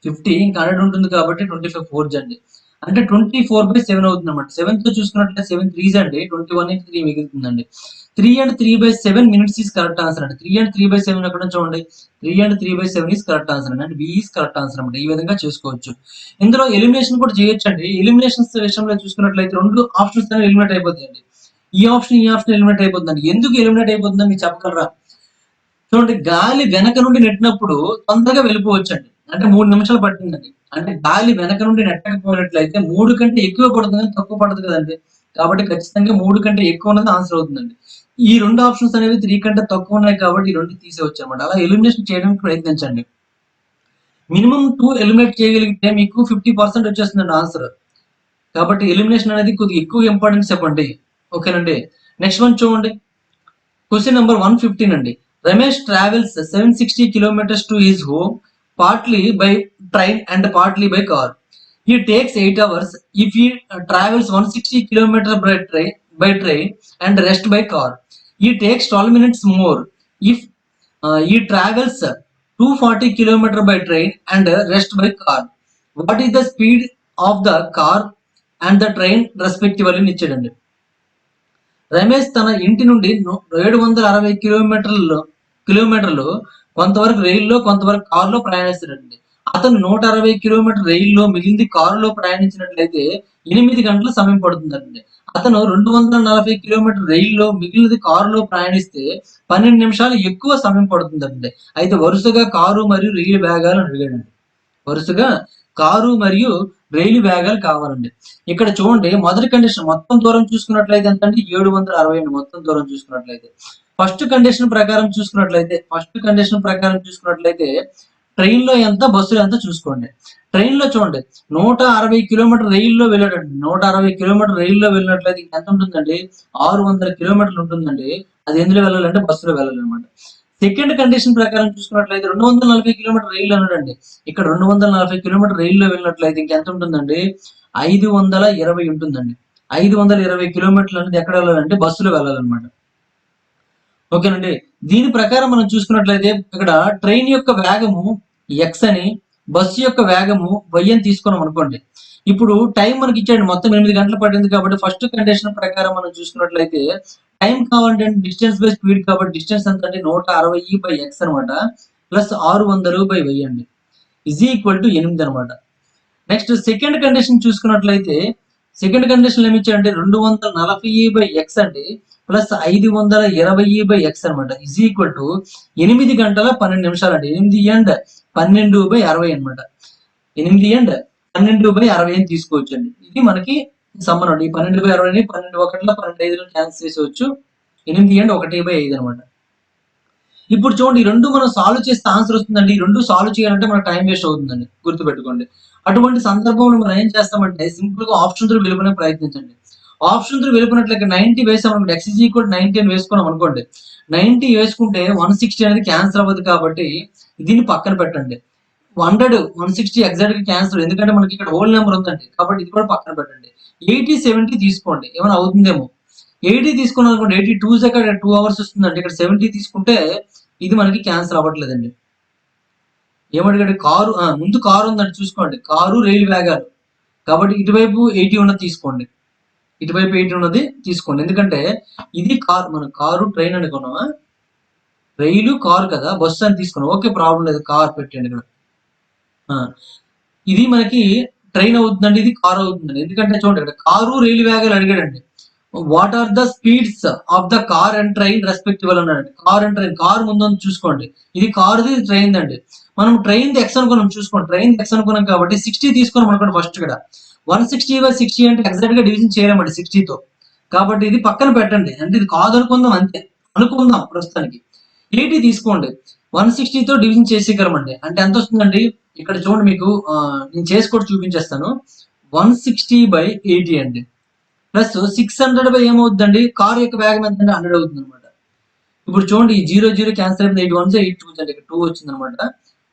50, ఇంకా 100 ఉంటుంది కాబట్టి 25 ఫోర్స్ అండి. అంటే 24/7 అవుతుంది అనమాట. 7తో చూసుకున్నట్లయితే 7 త్రీస్ అండి, 21 into 3 మిగులుతుందండి. 3 and 3/7 minutes is correct answer అండి. 3 and 3/7 ఎక్కడ చూడండి, 3 and 3/7 ఈస్ కరెక్ట్ ఆన్సర్ అండి. అంటే బి ఈస్ కరెక్ట్ ఆన్సర్ అనమాట. ఈ విధంగా చేసుకోవచ్చు. ఇందులో ఎలిమినేషన్ కూడా చేయొచ్చు అండి. ఎలిమినేషన్స్ విషయంలో చూసుకున్నట్లయితే 2 ఆప్షన్స్ అనేవి ఎలిమినేట్ అయిపోతాయండి. ఈ ఆప్షన్ ఎలిమినేట్ అయిపోతుందండి. ఎందుకు ఎలిమినేట్ అయిపోతుందని మీరు చెప్పగలరా? చూడండి, గాలి వెనక నుండి నెట్టినప్పుడు తొందరగా వెళ్ళిపోవచ్చండి. అంటే 3 నిమిషాలు పట్టిందండి. అంటే గాలి వెనక నుండి నెట్టకపోయినట్లయితే 3 కంటే ఎక్కువ పడుతుంది, తక్కువ పడదు కదండి. కాబట్టి ఖచ్చితంగా 3 కంటే ఎక్కువ ఉన్నది ఆన్సర్ అవుతుందండి. ఈ 2 ఆప్షన్స్ అనేవి 3 కంటే తక్కువ ఉన్నాయి కాబట్టి ఈ 2 తీసేవచ్చు అనమాట. అలా ఎలిమినేషన్ చేయడానికి ప్రయత్నించండి. మినిమం 2 ఎలిమినేట్ చేయగలిగితే మీకు 50% వచ్చేస్తుందండి ఆన్సర్. కాబట్టి ఎలిమినేషన్ అనేది కొద్దిగా ఎక్కువ ఇంపార్టెన్స్ ఇవ్వండి. ఓకేనండి. నెక్స్ట్ వన్ చూడండి. క్వశ్చన్ నెంబర్ 115 అండి. Ramesh travels 760 kilometers to his home, partly by train and partly by car. He takes 8 hours if he travels 160 kilometers by train and rest by car. He takes 12 minutes more if he travels 240 kilometers by train and rest by car. What is the speed of the car and the train respectively అని ఇచ్చాడండి. రమేష్ తన ఇంటి నుండి 760 కిలోమీటర్లు కొంతవరకు రైల్లో కొంతవరకు కారులో ప్రయాణిస్తాడండి. అతను 160 కిలోమీటర్ రైల్లో మిగిలింది కారులో ప్రయాణించినట్లయితే 8 గంటల సమయం పడుతుందండి. అతను 240 కిలోమీటర్ రైల్లో మిగిలినది కారులో ప్రయాణిస్తే 12 నిమిషాలు ఎక్కువ సమయం పడుతుందండి. అయితే వరుసగా కారు మరియు రైలు వేగాలు అడిగాడండి. వరుసగా కారు మరియు రైలు వేగాలు కావాలండి. ఇక్కడ చూడండి, మొదటి కండిషన్ మొత్తం దూరం చూసుకున్నట్లయితే ఎంత అంటే 760 అండి. మొత్తం దూరం చూసుకున్నట్లయితే ఫస్ట్ కండిషన్ ప్రకారం చూసుకున్నట్లయితే ట్రైన్ లో ఎంత, బస్సులో ఎంత చూసుకోండి. ట్రైన్ లో చూడండి 160 కిలోమీటర్ రైల్లో వెళ్ళాడండి. 160 కిలోమీటర్ రైల్లో వెళ్ళినట్లయితే ఎంత ఉంటుందండి, 600 కిలోమీటర్లు ఉంటుందండి. అది ఎందులో వెళ్ళాలంటే బస్సులో వెళ్ళాలన్నమాట. సెకండ్ కండిషన్ ప్రకారం చూసుకున్నట్లయితే 240 కిలోమీటర్ రైలు అన్నాడండి. ఇక్కడ 240 కిలోమీటర్ రైల్లో వెళ్ళినట్లయితే ఇంకెంత ఉంటుందండి, 520 ఉంటుందండి. 520 కిలోమీటర్లు అనేది ఎక్కడ వెళ్ళాలంటే బస్సులో వెళ్ళాలన్నమాట. ఓకేనండి. దీని ప్రకారం మనం చూసుకున్నట్లయితే ఇక్కడ ట్రైన్ యొక్క వేగము ఎక్స్ అని, బస్సు యొక్క వేగము వై అని తీసుకున్నాం అనుకోండి. ఇప్పుడు టైం మనకి ఇచ్చాడు, మొత్తం 8 గంటలు పట్టింది కాబట్టి ఫస్ట్ కండిషన్ ప్రకారం మనం చూసుకున్నట్లయితే టైం కావాలంటే డిస్టెన్స్ బై స్పీడ్ కాబట్టి డిస్టెన్స్ ఎంత అంటే 160/x అనమాట, ప్లస్ 600/y అండి, ఈజ్ ఈక్వల్ టు 8 అనమాట. నెక్స్ట్ సెకండ్ కండిషన్ చూసుకున్నట్లయితే సెకండ్ కండిషన్ ఏమి ఇచ్చారంటే 240/x అండి, ప్లస్ 520/x అనమాట, ఈజ్ ఈక్వల్ టు 8 గంటల 12 నిమిషాలు అండి. 8 and 12/60 అనమాట. 8 and 12/60 అని తీసుకోవచ్చు అండి. ఇది మనకి సమ్మన్ అండి. ఈ 12/60 12 ఒకటిలో 12 క్యాన్సిల్ చేసేవచ్చు. 8 and 1/5 అనమాట. ఇప్పుడు చూడండి, ఈ 2 మనం సాల్వ్ చేస్తే ఆన్సర్ వస్తుందండి. ఈ 2 సాల్వ్ చేయాలంటే మనకు టైం వేస్ట్ అవుతుందండి, గుర్తుపెట్టుకోండి. అటువంటి సందర్భంలో మనం ఏం చేస్తామంటే సింపుల్ గా ఆప్షన్ త్రూ వెళ్ళుకునే ప్రయత్నించండి. ఆప్షన్ త్రూ వెళ్ళిపోయినట్లయితే 90 వేసామనుకోండి, x ఈజ్ ఈక్వల్ 90 అని వేసుకున్నాం అనుకోండి. 90 వేసుకుంటే 160 అనేది క్యాన్సిల్ అవ్వదు కాబట్టి దీన్ని పక్కన పెట్టండి. 100 160 ఎగ్జాక్ట్ గా క్యాన్సిల్, ఎందుకంటే మనకి ఇక్కడ హోల్ నెంబర్ ఉందండి కాబట్టి ఇది కూడా పక్కన పెట్టండి. 80 70 తీసుకోండి, ఏమైనా అవుతుందేమో. 80 తీసుకున్నాం అనుకోండి, 82 ఇక్కడ 2 అవర్స్ వస్తుందండి. ఇక్కడ 70 తీసుకుంటే ఇది మనకి క్యాన్సిల్ అవ్వట్లేదండి. ఏమడిగాడు? కారు ముందు కారు ఉందండి చూసుకోండి. కారు, రైలు వేగాలు. కాబట్టి ఇటువైపు 80 ఉన్నది తీసుకోండి. ఇటువైపు 80 ఉన్నది తీసుకోండి. ఎందుకంటే ఇది కారు, మనం కారు, ట్రైన్ అనుకున్నామా? రైలు, కారు కదా! బస్సు అని తీసుకున్నాం. ఓకే, ప్రాబ్లం లేదు. కారు పెట్టండి ఇక్కడ. ఆ! ఇది మనకి ట్రైన్ అవుతుందండి. ఇది కారు అవుతుందండి. ఎందుకంటే చూడండి ఇక్కడ కారు, రైలు వేగాలు అడిగాడండి. What are the speeds of the car and train respective అన్నాడు. కార్ అండ్ ట్రైన్, కారు ముందు చూసుకోండి. ఇది కారుది, ఇది ట్రైన్ అండి. మనం ట్రైన్ ఎక్స్ అనుకున్నాం చూసుకోండి. ట్రైన్ ఎక్స్ అనుకున్నాం కాబట్టి 60 తీసుకున్నాం అనుకోండి ఫస్ట్ ఇక్కడ. 160/60 అంటే ఎగ్జాక్ట్ గా డివిజన్ చేయలేమండి 60తో. కాబట్టి ఇది పక్కన పెట్టండి. అంటే ఇది కాదు అనుకుందాం అంతే. అనుకుందాం ప్రస్తుతానికి. 80 తీసుకోండి. 160తో డివిజన్ చేసేయగలమండి. అంటే ఎంత వస్తుందండి? ఇక్కడ చూడండి మీకు నేను చేసి కూడా చూపించేస్తాను. 160/80 అండి. ప్లస్ 600 ఏమవుతుందండి? కారు యొక్క వేగం ఎంత అంటే 100 అవుతుంది అనమాట. ఇప్పుడు చూడండి ఈ 0 క్యాన్సిల్ అయిపోయింది. 8 1 8 2 అండి. ఇక్కడ 2 వచ్చింది అనమాట.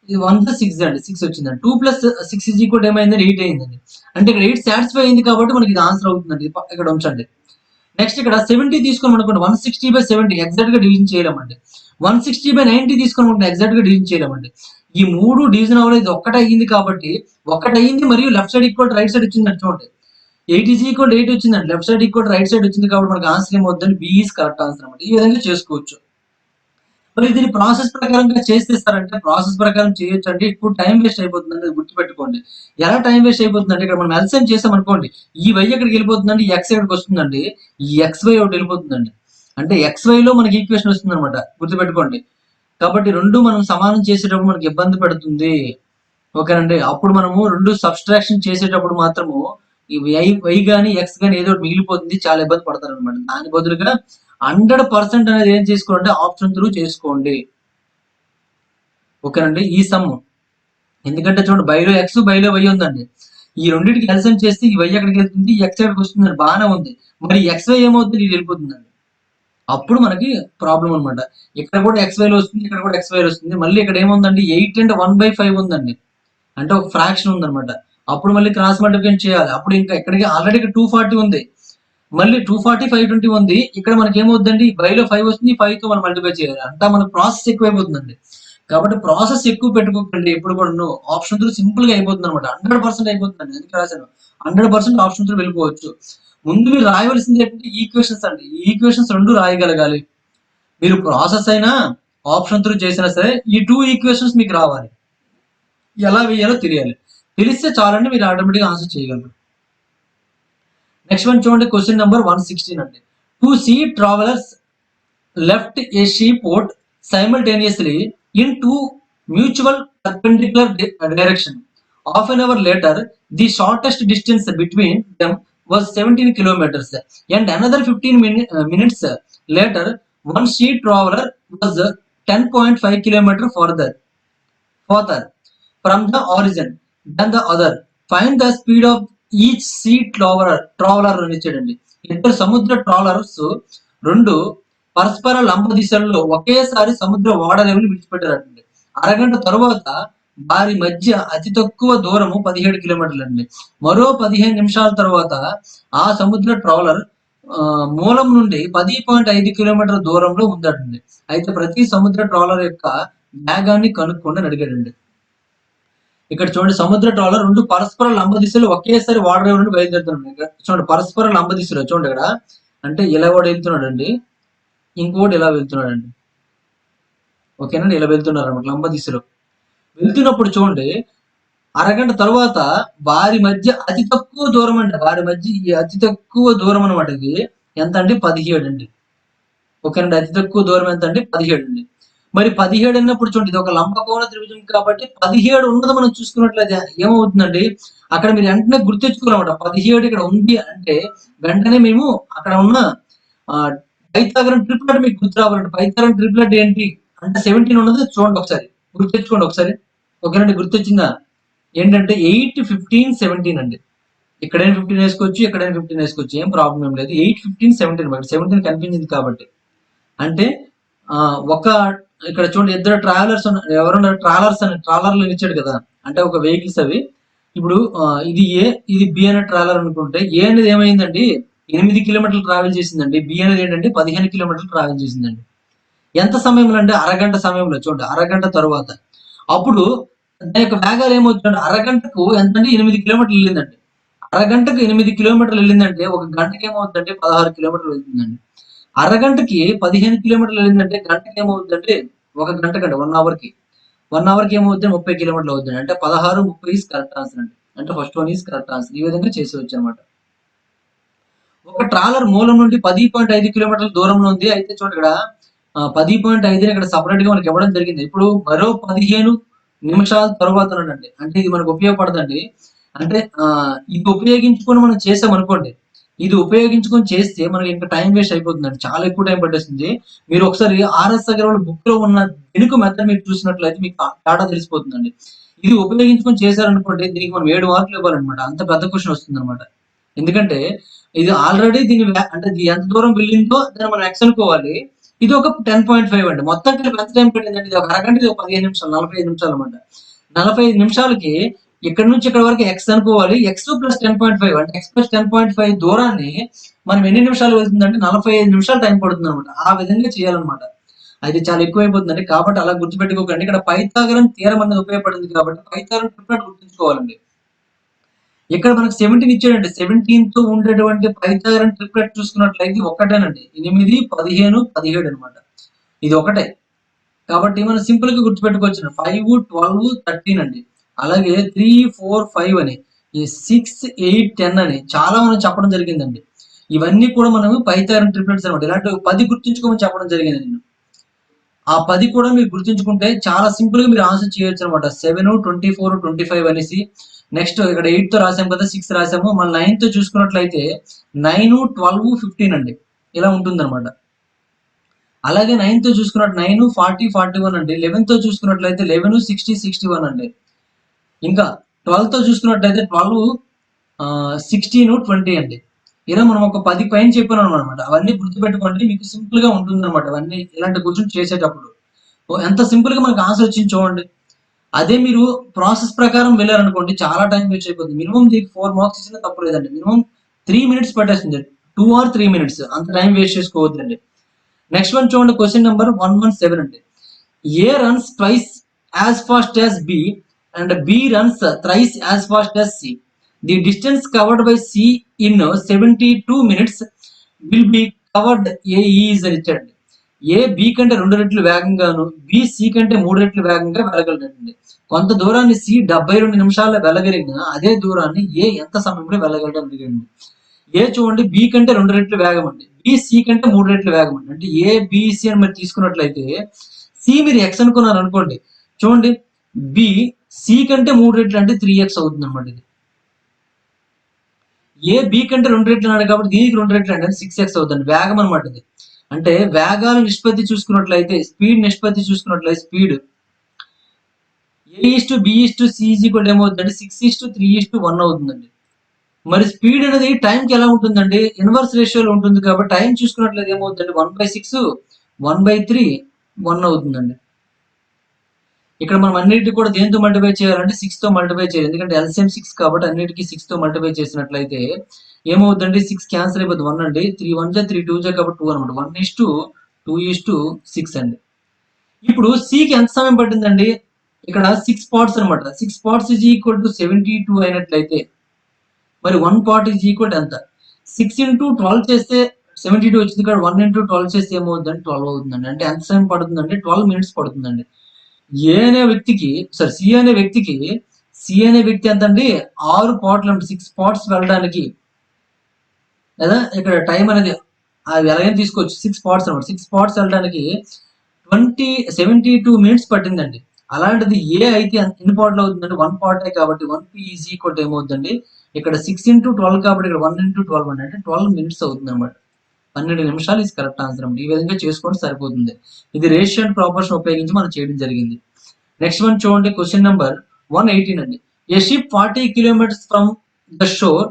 ఇది 1 6 అండి. 6 వచ్చిందండి. 2 ప్లస్ 6 ఈజ్ ఈక్వల్ ఏమైందండి? 8 అయిందండి. అంటే ఇక్కడ 8 సాటిస్ఫై అయింది కాబట్టి మనకి ఇది ఆన్సర్ అవుతుందండి. ఇక్కడ ఉంచండి. నెక్స్ట్ ఇక్కడ 70 తీసుకుని అనుకోండి. 160/70 ఎగ్జాక్ట్ గా డివిజన్ చేయలేమండి. 160/90 తీసుకుని అనుకుంటే ఎగ్జాక్ట్ గా డివిజన్ చేయలేమండి. ఈ 3 డివిజన్ అవ్వలేదు. ఇది ఒక్కటే అయ్యింది కాబట్టి ఒకటి అయ్యింది మరియు left side equal right side వచ్చిందండి చూడండి. 8 ఈజ్ ఈక్వల్ 8 వచ్చిందండి. Left side equal right side వచ్చింది కాబట్టి మనకి ఆన్సర్ ఏమవుతుందండి? బి ఈజ్ కరెక్ట్ ఆన్సర్ అనమాట. ఈ విధంగా చేసుకోవచ్చు. మరి దీన్ని ప్రాసెస్ ప్రకారంగా చేసేస్తారంటే ప్రాసెస్ ప్రకారం చేయొచ్చు అంటే ఇప్పుడు టైం వేస్ట్ అయిపోతుందండి. అది గుర్తుపెట్టుకోండి. ఎలా టైం వేస్ట్ అయిపోతుందంటే ఇక్కడ మనం ఎల్సిఎం చేసాం అనుకోండి. ఈ వై ఎక్కడికి వెళ్ళిపోతుందండి? ఎక్స్ ఎక్కడికి వస్తుందండి? ఈ ఎక్స్ వై ఒకటి వెళ్ళిపోతుందండి. అంటే ఎక్స్ వై లో మనకి ఈక్వేషన్ వస్తుంది అనమాట. గుర్తుపెట్టుకోండి. కాబట్టి రెండు మనం సమానం చేసేటప్పుడు మనకి ఇబ్బంది పడుతుంది. ఓకేనండి. అప్పుడు మనము రెండు సబ్స్ట్రాక్షన్ చేసేటప్పుడు మాత్రము ఈ వై గాని ఎక్స్ గాని ఏదో ఒకటి మిగిలిపోతుంది. చాలా ఇబ్బంది పడతారు అనమాట. దాని బదులుగా 100% అనేది ఏం చేసుకోవాలంటే ఆప్షన్ త్రూ చేసుకోండి. ఓకేనండి. ఈ సమ్ ఎందుకంటే చూడండి బైలో ఎక్స్ బైలో వై ఉందండి. ఈ రెండింటికి ఎల్సిఎం చేస్తే ఈ వై ఎక్కడికి వెళ్తుంది? ఎక్స్ ఎక్కడికి వస్తుందండి. బాగానే ఉంది. మరి ఎక్స్ వై ఏమవుతుంది? ఇది వెళ్ళిపోతుందండి. అప్పుడు మనకి ప్రాబ్లం అనమాట. ఇక్కడ కూడా ఎక్స్ వైలో వస్తుంది, ఇక్కడ కూడా ఎక్స్ వైలో వస్తుంది. మళ్ళీ ఇక్కడ ఏముందండి? 8 అంటే 1/5 ఉందండి. అంటే ఒక ఫ్రాక్షన్ ఉందన్నమాట. అప్పుడు మళ్ళీ క్రాస్ మల్టిప్లికేషన్ చేయాలి. అప్పుడు ఇంకా ఇక్కడికి ఆల్రెడీ 240 ఉంది. మళ్ళీ 240 520 ఉంది. ఇక్కడ మనకి ఏమవుతుందండి? బైలో 5 వస్తుంది. 5 తో మనం మల్టిప్లై చేయాలి. అంతా మనకు ప్రాసెస్ ఎక్కువైపోతుందండి. కాబట్టి ప్రాసెస్ ఎక్కువ పెట్టుకోకండి. ఎప్పుడు కూడా ఆప్షన్ త్రూ సింపుల్ గా అయిపోతుంది అనమాట. 100% అయిపోతుందండి. అందుకే రాశాను. 100% ఆప్షన్ త్రూ వెళ్ళిపోవచ్చు. ముందు మీరు రాయవలసింది ఏంటంటే ఈక్వేషన్స్ అండి. ఈ ఈక్వేషన్స్ రెండు రాయగలగాలి. మీరు ప్రాసెస్ అయినా ఆప్షన్ త్రూ చేసినా సరే ఈ 2 ఈక్వేషన్స్ మీకు రావాలి. ఎలా వేయాలో తెలియాలి. తెలిస్తే చాలండి, మీరు ఆటోమేటిక్ ఆన్సర్ చేయగలరు. నెక్స్ట్ వన్ చూడండి. క్వశ్చన్ నెంబర్ 116 అండి. 2 sea travelers left a seaport simultaneously in two mutual perpendicular direction. Half an hour later, the shortest distance between them was 17 kilometers, and another 15 minutes later, one sea traveler was 10.5 kilometers further from the origin than the other. Find the speed of each sea traveler అని ఇచ్చాడండి. ఇద్దరు సముద్ర ట్రావలర్స్ రెండు పరస్పర లంబ దిశల్లో ఒకేసారి సముద్ర ఓడరేవులు విడిచిపెట్టారండి. అరగంట తరువాత వారి మధ్య అతి తక్కువ దూరము 17 కిలోమీటర్లు అండి. మరో 15 నిమిషాల తర్వాత ఆ సముద్ర ట్రావలర్ మూలం నుండి 10.5 కిలోమీటర్ల దూరంలో ఉందటండి. అయితే ప్రతి సముద్ర ట్రావలర్ యొక్క వేగాన్ని కనుక్కోండి అని అడిగాడండి. ఇక్కడ చూడండి సముద్ర ట్రావలర్ రెండు పరస్పర లంబ దిశలో ఒకేసారి ఓడరేవు నుండి బయలుదేరుతున్నాడు. ఇక్కడ చూడండి పరస్పర లంబ దిశలో చూడండి ఇక్కడ. అంటే ఇలా కూడా వెళ్తున్నాడు అండి, ఇంకోటి ఇలా వెళ్తున్నాడండి. ఓకేనండి. ఇలా వెళ్తున్నారు అనమాట లంబ దిశలో. వెళ్తున్నప్పుడు చూడండి అరగంట తర్వాత వారి మధ్య అతి తక్కువ దూరం అండి. వారి మధ్య ఈ అతి తక్కువ దూరం అనమాట. ఇది ఎంత అండి? 17 అండి. ఓకేనండి. అతి తక్కువ దూరం ఎంత అండి? 17 అండి. మరి 17 అన్నప్పుడు చూడండి ఇది ఒక లంబకోణ త్రిభుజం కాబట్టి 17 ఉన్నది మనం చూసుకున్నట్లయితే ఏమవుతుందండి? అక్కడ మీరు వెంటనే గుర్తించుకోవాలన్నమాట. 17 ఇక్కడ ఉంది అంటే వెంటనే మేము అక్కడ ఉన్న పైథాగరన్ ట్రిప్లెట్ మీకు గుర్తు రావాలండి. పైథాగరన్ ట్రిప్లెట్ ఏంటి అంటే 17 ఉన్నది చూడండి ఒకసారి, గుర్తించుకోండి ఒకసారి. ఓకేనండి. గుర్తొచ్చిందా? ఏంటంటే 8, 15, 17 అండి. ఇక్కడైనా 15 వేసుకోవచ్చు, ఎక్కడైనా 15 వేసుకోవచ్చు. ఏం ప్రాబ్లం ఏం లేదు. 8, 15, 17 మనకి 17 కనిపించింది కాబట్టి. అంటే ఒక ఇక్కడ చూడండి ఇద్దరు ట్రావెలర్స్ ఎవరున్నారు? ట్రాలర్లు ఇచ్చాడు కదా. అంటే ఒక వెహికల్స్ అవి. ఇప్పుడు ఇది ఏ, ఇది బి అనే ట్రావెలర్ అనుకుంటే ఏ అనేది ఏమైందండి? 8 కిలోమీటర్లు ట్రావెల్ చేసిందండి. బి అనేది ఏంటంటే 15 కిలోమీటర్లు ట్రావెల్ చేసిందండి. ఎంత సమయంలో అంటే అరగంట సమయంలో. చూడండి అరగంట తరువాత. అప్పుడు దాని యొక్క వేగాలు ఏమవుతుందంటే అరగంటకు ఎంతంటే 8 కిలోమీటర్లు వెళ్ళిందండి. అరగంటకు 8 కిలోమీటర్లు వెళ్ళిందంటే ఒక గంటకి ఏమవుతుందంటే 16 కిలోమీటర్లు వెళ్తుందండి. అరగంటకి 15 కిలోమీటర్లు వెళ్ళిందంటే గంటకి ఏమవుతుందంటే ఒక గంట కంటే 1 అవర్‌కి. 1 అవర్‌కి ఏమవుద్ది 30 కిలోమీటర్లు అవుద్దండి. అంటే 16, 30 ఈస్ కరెక్ట్ ఆన్సర్ అండి. అంటే first one is correct answer. ఈ విధంగా చేసేయొచ్చనమాట. ఒక ట్రాలర్ మూలం నుండి 10.5 కిలోమీటర్ల దూరంలో ఉంది. అయితే చూడండి ఇక్కడ 10.5 ఇక్కడ సెపరేట్‌గా మనకి ఇవ్వడం జరిగింది. ఇప్పుడు మరో 15 నిమిషాల తరువాతనండి. అంటే ఇది మనకు ఉపయోగపడదండి. అంటే ఇది ఉపయోగించుకొని మనం చేసామనుకోండి. ఇది ఉపయోగించుకొని చేస్తే మనకి ఇంకా టైం వేస్ట్ అయిపోతుందండి. చాలా ఎక్కువ టైం పట్టేస్తుంది. మీరు ఒకసారి ఆర్ఎస్ అగర్వాల్ బుక్‌లో ఉన్న గణిక మెథడ్ మీరు చూసినట్లయితే మీకు తేడా తెలిసిపోతుందండి. ఇది ఉపయోగించుకొని చేశారనుకోండి దీనికి మనం 7 మార్కులు ఇవ్వాలన్నమాట. అంత పెద్ద క్వెషన్ వస్తుందన్నమాట. ఎందుకంటే ఇది ఆల్రెడీ అంటే ఇది ఎంత దూరం వెళ్ళిందో దాన్ని మనం ఎక్స్ అనుకోవాలి. ఇది ఒక 10.5 అండి. మొత్తం కలిపి ఎంత టైం పట్టిందండి? ఇది ఒక అరగంట, ఇది ఒక 15 నిమిషాలు, 45 నిమిషాలు అనమాట. 45 నిమిషాలకి ఇక్కడి నుంచి ఇక్కడి వరకు ఎక్స్ అనుకోవాలి. ఎక్స్ ప్లస్ 10.5 అంటే ఎక్స్ ప్లస్ 10.5 దూరాన్ని మనం ఎన్ని నిమిషాలు వెళ్తుందంటే 45 నిమిషాలు టైం పడుతుంది అనమాట. ఆ విధంగా చేయాలన్నమాట. అది చాలా ఎక్కువైపోతుందండి. కాబట్టి అలా గుర్తుపెట్టుకోకండి. ఇక్కడ పైథాగరన్ థియరం అనేది ఉపయోగపడింది కాబట్టి పైథాగరన్ ట్రిప్లెట్ గుర్తుంచుకోవాలండి. ఇక్కడ మనకు 17 ఇచ్చాడండి. 17తో ఉండేటువంటి పైథాగరన్ ట్రిప్లెట్ చూసుకున్నట్లయితే ఒక్కటేనండి. 8, 15, 17 అనమాట. ఇది ఒకటే. కాబట్టి మనం సింపుల్‌గా గుర్తుపెట్టుకోవచ్చును. 5, 12, 13 అండి. అలాగే 3, 4, 5 అని. ఈ 6, 8, 10 అని చాలా మనం చెప్పడం జరిగిందండి. ఇవన్నీ కూడా మనం పైథాగరన్ ట్రిప్లెట్స్ అనమాట. ఇలాంటివి 10 గుర్తుంచుకోమని చెప్పడం జరిగింది నేను. ఆ 10 కూడా మీరు గుర్తుంచుకుంటే చాలా సింపుల్‌గా మీరు ఆన్సర్ చేయొచ్చనమాట. 7, 24, 25 అనేసి నెక్స్ట్ ఇక్కడ 8తో రాసాం కదా! 6 రాసాము. మళ్ళీ 9తో చూసుకున్నట్లయితే 9, 12, 15 అండి. ఇలా ఉంటుందనమాట. అలాగే 9తో చూసుకున్నట్టు 9, 40, 41 అండి. 11తో చూసుకున్నట్లయితే 11, 60, 61 అండి. ఇంకా 12తో చూసుకున్నట్లయితే 12 16, 20 అండి. ఇలా మనం ఒక 10 పైన చెప్పాననమాట. అవన్నీ గుర్తుపెట్టుకోండి. మీకు సింపుల్‌గా ఉంటుందనమాట. అవన్నీ ఇలాంటి క్వెషన్స్ చేసేటప్పుడు. ఎంత సింపుల్‌గా మనకు ఆన్సర్ వచ్చింది చూడండి. అదే మీరు ప్రాసెస్ ప్రకారం వెళ్లారనుకోండి చాలా టైం వేస్ట్ అయిపోతుంది. మినిమమ్ దీనికి 4 మార్క్స్ ఇచ్చినా తప్పు లేదండి. మినిమమ్ 3 మినిట్స్ పట్టేస్తుంది. 2 ఆర్ 3 మినిట్స్. అంత టైం వేస్ట్ చేసుకోవద్దండి. నెక్స్ట్ వన్ చూడండి క్వెషన్ నంబర్ 117 అండి. A runs twice as fast as B and B runs thrice as fast as C. The distance covered by C in 72 minutes will be covered A is అని ఇచ్చాడండి. A B కంటే 2 రెట్లు వేగంగాను, B C కంటే 3 రెట్లు వేగంగా వెళ్ళగలడండి. కొంత దూరాన్ని C 72 నిమిషాల్లో వెళ్ళగలిగిన అదే దూరాన్ని ఏ ఎంత సమయంలో వెళ్ళగలడు అని అడిగాడండి. ఏ చూడండి బి కంటే 2 రెట్లు వేగం అండి. బి సి కంటే 3 రెట్లు వేగం అండి. అంటే ఏ బి సి అని మీరు తీసుకున్నట్లయితే సి మీరు ఎక్స్ అనుకున్నారు అనుకోండి. చూడండి బి సి కంటే 3 రెట్లు అంటే 3x అవుతుంది అనమాట ఇది. ఏ బి కంటే 2 రెట్లు అన్నాడు కాబట్టి దీనికి 2 రెట్లు అంటే 6x అవుతుంది. వేగం అనమాట ఇది. అంటే వేగాల నిష్పత్తి చూసుకున్నట్లయితే స్పీడ్ నిష్పత్తి చూసుకున్నట్లయితే స్పీడ్ A/B/C ఏమవుతుందంటే 6:3:1 అవుతుందండి. మరి స్పీడ్ అనేది టైంకి ఎలా ఉంటుందండి? ఇన్వర్స్ రేషియోలో ఉంటుంది కాబట్టి టైం చూసుకున్నట్లయితే ఏమవుతుందండి 1/6, 1/3, 1 అవుతుందండి. ఇక్కడ మనం అన్నిటిని కూడా దేనితో మల్టిప్లై చేయాలంటే 6తో మల్టిప్లై చేయాలి. ఎందుకంటే ఎల్‌సిఎం 6 కాబట్టి అన్నిటికి 6తో మల్టిప్లై చేసినట్లయితే ఏమవుద్దండి 6 క్యాన్సిల్ అయిపోద్ది 1 అండి. 3 1 3 2 కాబట్టి 2 అనమాట. 1:2:6 అండి. ఇప్పుడు సికి ఎంత సమయం పట్టిందండి? ఇక్కడ 6 పార్ట్స్ అనమాట. 6 పార్ట్స్ ఈజ్ ఈక్వల్ టు 72 అయినట్లయితే మరి 1 పార్ట్ ఈజ్ ఈక్వల్ టు ఎంత? 6 ఇంటూ 12 చేస్తే 72 వచ్చింది. ఇక్కడ 1 ఇంటూ 12 చేస్తే ఏమవుద్దండి? 12 అవుతుందండి. అంటే ఎంత సమయం పడుతుందండి? 12 మినిట్స్ పడుతుందండి. ఏ అనే వ్యక్తికి సారీ సి అనే వ్యక్తి ఎంతండి 6 పార్ట్‌లు 6 పార్ట్స్ వెళ్ళడానికి లేదా ఇక్కడ టైం అనేది అది ఎలాగైనా తీసుకోవచ్చు. 6 పార్ట్స్ అనమాట. 6 పార్ట్స్ వెళ్ళడానికి 72 మినిట్స్ పట్టిందండి. అలాంటిది ఏ అయితే ఎన్ని పార్ట్‌లు అవుతుందంటే 1 పార్టే కాబట్టి 1 పి ఈజ్ ఈక్వల్ టు ఏమవుద్దండి? ఇక్కడ 6 ఇంటూ 12 కాబట్టి ఇక్కడ 1 ఇంటూ 12 అండి. అంటే 12 మినిట్స్ అవుతుందన్నమాట. 12 నిమిషాలు ఈస్ కరెక్ట్ ఆన్సర్ అండి. ఈ విధంగా చేసుకోండి సరిపోతుంది. ఇది రేషియో అండ్ ప్రాపోర్షన్ ఉపయోగించి మనం చేయడం జరిగింది. నెక్స్ట్ వన్ చూడండి క్వెషన్ నంబర్ 118 అండి. A ship 40 kilometres from the shore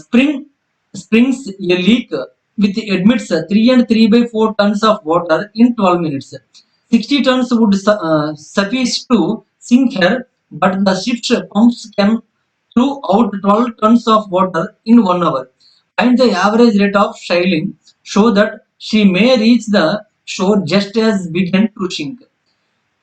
springs a leak which admits 3 and 3/4 tons of water in 12 minutes. 60 tons would suffice to sink her, but the ship's pumps can throw out 12 tons of water in 1 hour. Find the average rate of sailing so that she may reach the shore just as began to sink.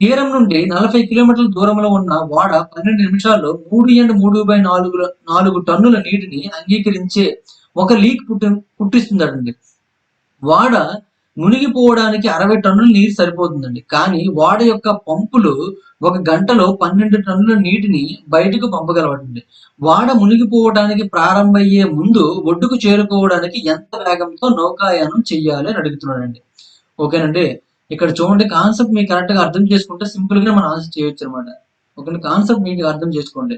తీరం నుండి 40 కిలోమీటర్ల దూరంలో ఉన్న ఓడ 12 నిమిషాల్లో 3 టన్నుల నీటిని అంగీకరించే ఒక లీక్ పుట్టిస్తుందటండి. ఓడ మునిగిపోవడానికి 60 టన్నుల నీరు సరిపోతుందండి. కానీ ఓడ యొక్క పంపులు ఒక గంటలో 12 టన్నుల నీటిని బయటకు పంపగలవటండి. ఓడ మునిగిపోవడానికి ప్రారంభమయ్యే ముందు ఒడ్డుకు చేరుకోవడానికి ఎంత వేగంతో నౌకాయానం చెయ్యాలి అని అడుగుతున్నాడండి. ఓకేనండి. ఇక్కడ చూడండి, కాన్సెప్ట్ మీకు కరెక్ట్‌గా అర్థం చేసుకుంటే సింపుల్‌గా మనం ఆన్సర్ చేయొచ్చనమాట. ఓకేనా. కాన్సెప్ట్ నీట్‌గా అర్థం చేసుకోండి.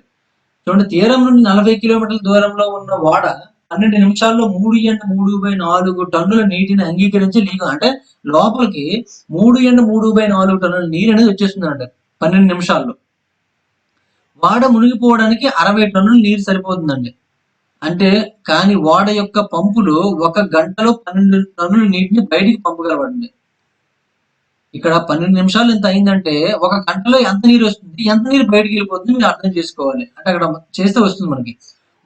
చూడండి, తీరం నుండి 40 కిలోమీటర్ల దూరంలో ఉన్న ఓడ 12 నిమిషాల్లో 3/4 టన్నుల నీటిని అంగీకరించి లీక్ అంటే లోపలికి 3/4 టన్నుల నీరు అనేది వచ్చేస్తుందంట 12 నిమిషాల్లో. ఓడ మునిగిపోవడానికి 60 టన్నుల నీరు సరిపోతుందండి. అంటే కానీ ఓడ యొక్క పంపులు ఒక గంటలో 12 టన్నుల నీటిని బయటికి పంపగలవండి. ఇక్కడ 12 నిమిషాలు ఎంత అయిందంటే ఒక గంటలో ఎంత నీరు వస్తుంది, ఎంత నీరు బయటికి వెళ్ళిపోతుంది మీరు అర్థం చేసుకోవాలి. అంటే అక్కడ చేస్తే వస్తుంది మనకి.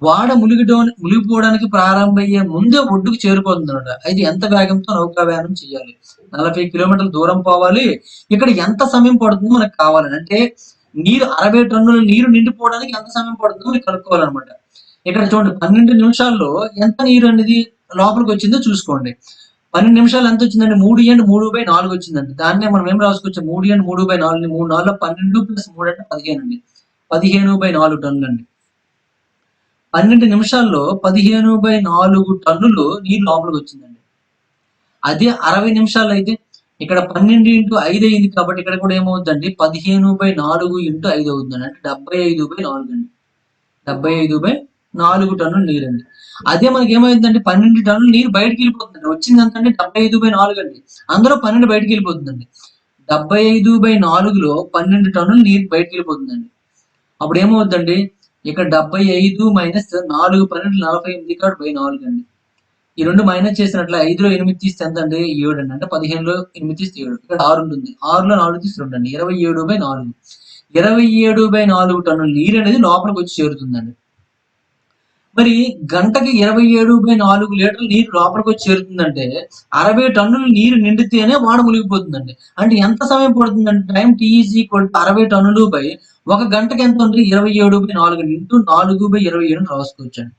ఓడ మునిగిపోవడానికి ప్రారంభమయ్యే ముందే ఒడ్డుకు చేరుకోతుందన్నమాట. అయితే ఎంత వేగంతో నౌకాయానం చేయాలి? 40 కిలోమీటర్ల దూరం పోవాలి. ఇక్కడ ఎంత సమయం పడుతుందో మనకు కావాలి. అంటే 60 టన్నుల నీరు నిండిపోవడానికి ఎంత సమయం పడుతుందో మీరు కనుక్కోవాలన్నమాట. ఇక్కడ చూడండి, 12 నిమిషాల్లో ఎంత నీరు అనేది లోపలికి వచ్చిందో చూసుకోండి. 12 నిమిషాలు ఎంత వచ్చిందండి? 3/3/4 వచ్చిందండి. దాన్నే మనం ఏం రాసుకోవచ్చు? 3/3/4 3 4 12 ప్లస్ 3 అంటే 15 అండి. 15/4 టన్నులండి. 12 నిమిషాల్లో 15/4 టన్నులు నీరు లోపలికి వచ్చిందండి. అదే 60 నిమిషాలు అయితే ఇక్కడ 12 ఇంటూ 5 అయింది కాబట్టి ఇక్కడ కూడా ఏమవుతుందండి? 15/4 ఇంటూ 5 అవుతుందండి. అంటే 75/4 అండి. 75/4 టన్నుల నీరండి. అదే మనకి ఏమైందండి? 12 టన్నుల నీరు బయటికి వెళ్ళిపోతుందండి. వచ్చింది ఎంత అండి? 75/4 అండి. అందులో 12 బయటికి వెళ్ళిపోతుందండి. 75/4లో 12 టన్నుల నీరు బయటికి వెళ్ళిపోతుందండి. అప్పుడు ఏమవుద్దండి? ఇక్కడ 75 మైనస్ 4 12 48 కాబట్టి బై 4 అండి. ఈ 2 మైనస్ చేసినట్లే 5లో 8 తీస్తే ఎంత అండి? 7 అండి. అంటే 15లో 8 తీస్తే 7. ఇక్కడ 6 ఉంటుంది. 6లో 4 తీస్తే 2 అండి. 27/4. 27/4 టన్నుల నీరు అనేది లోపలికి వచ్చి చేరుతుందండి. మరి గంటకి 27/4 లీటర్ల నీరు లోపలికి వచ్చి చేరుతుందంటే 60 టన్నుల నీరు నిండితేనే ఓడ మునిగిపోతుందండి. అంటే ఎంత సమయం పడుతుందంటే time tea is equal to 60 టన్నులు బై ఒక గంటకి ఎంత ఉంది? 27/4 ఇంటూ 4/27 అని రాసుకోవచ్చండి.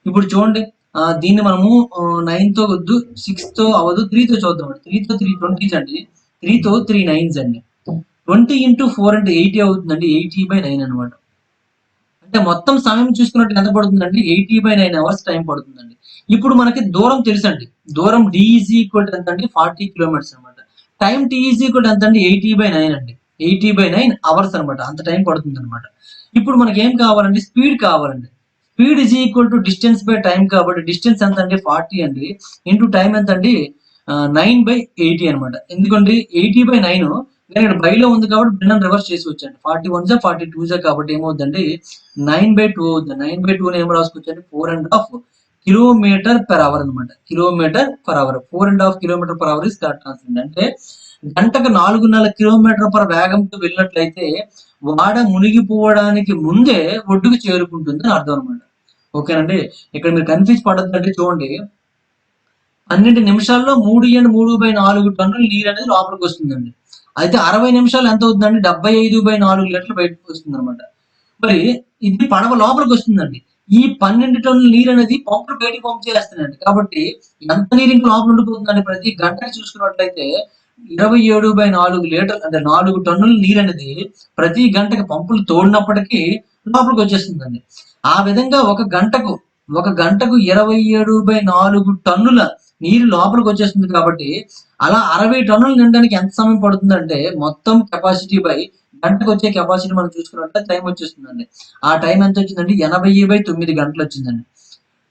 ఇప్పుడు చూడండి, దీన్ని మనము 9తో వద్దు, 6తో అవ్వదు, 3తో చూద్దామండి. 3తో 3 20 అండి. 3తో 3 9s అండి. 20 ఇంటూ 4 అంటే 80 అవుతుందండి. 80/9 అనమాట. అంటే మొత్తం సమయం చూసుకున్నట్టు ఎంత పడుతుందండి? 80/9 అవర్స్ టైం పడుతుందండి. ఇప్పుడు మనకి దూరం తెలుసండి. దూరం d ఈజ్ ఈక్వల్ టు ఎంత అండి? 40 కిలోమీటర్స్ అనమాట. Time t is equal to ఎంత అండి? 80/9 అండి. 80/9 అవర్స్ అనమాట. అంత టైం పడుతుందన్నమాట. ఇప్పుడు మనకి ఏం కావాలండి? స్పీడ్ కావాలండి. Speed is equal to distance by time కాబట్టి డిస్టెన్స్ ఎంత అండి? 40 అండి. ఇంటూ టైం ఎంత అండి? 9/80 అనమాట. ఎందుకండి 80/9 నేను ఇక్కడ బైలో ఉంది కాబట్టి భిన్నం రివర్స్ చేసి వచ్చండి. 41 42 కాబట్టి ఏమవుతుందండి? 9/2 అవుతుంది. 9/2 ఏం రాసుకోవచ్చండి? 4.5 కిలోమీటర్ పర్ అవర్ అనమాట. Kilometre per hour. 4.5 kilometre per hour is correct answer. అంటే గంటకు 4.5 కిలోమీటర్ పర్ వేగంతో వెళ్ళినట్లయితే ఓడ మునిగిపోవడానికి ముందే ఒడ్డుకు చేరుకుంటుంది అని అర్థం అనమాట. ఓకేనండి. ఇక్కడ మీరు కన్ఫ్యూజ్ పడొద్దండి. చూడండి, 12 నిమిషాల్లో 3/3/4 టన్నుల నీరు అనేది లోపలికి వస్తుందండి. అయితే 60 నిమిషాలు ఎంత అవుతుందండి? 75/4 లీటర్లు బయటకు వస్తుందన్నమాట. మరి ఇది పడవ లోపలికి వస్తుందండి. ఈ 12 టన్నుల నీరు అనేది పంపులు బయటికి పంప్ చేస్తున్నాయండి. కాబట్టి ఎంత నీరు ఇంకా లోపల ఉండిపోతుందండి? ప్రతి గంటకి చూసుకున్నట్లయితే 27/4 లీటర్లు అంటే 4 టన్నుల నీరు అనేది ప్రతి గంటకి పంపులు తోడినప్పటికీ లోపలికి వచ్చేస్తుందండి. ఆ విధంగా ఒక గంటకు 27/4 టన్నుల నీరు లోపలికి వచ్చేస్తుంది కాబట్టి అలా 60 టన్నులు నిండడానికి ఎంత సమయం పడుతుందంటే మొత్తం కెపాసిటీ బై గంటకు వచ్చే కెపాసిటీ మనం చూసుకున్నట్లయితే టైం వచ్చేస్తుందండి. ఆ టైం ఎంత వచ్చిందండి? 80/9 గంటలు వచ్చిందండి.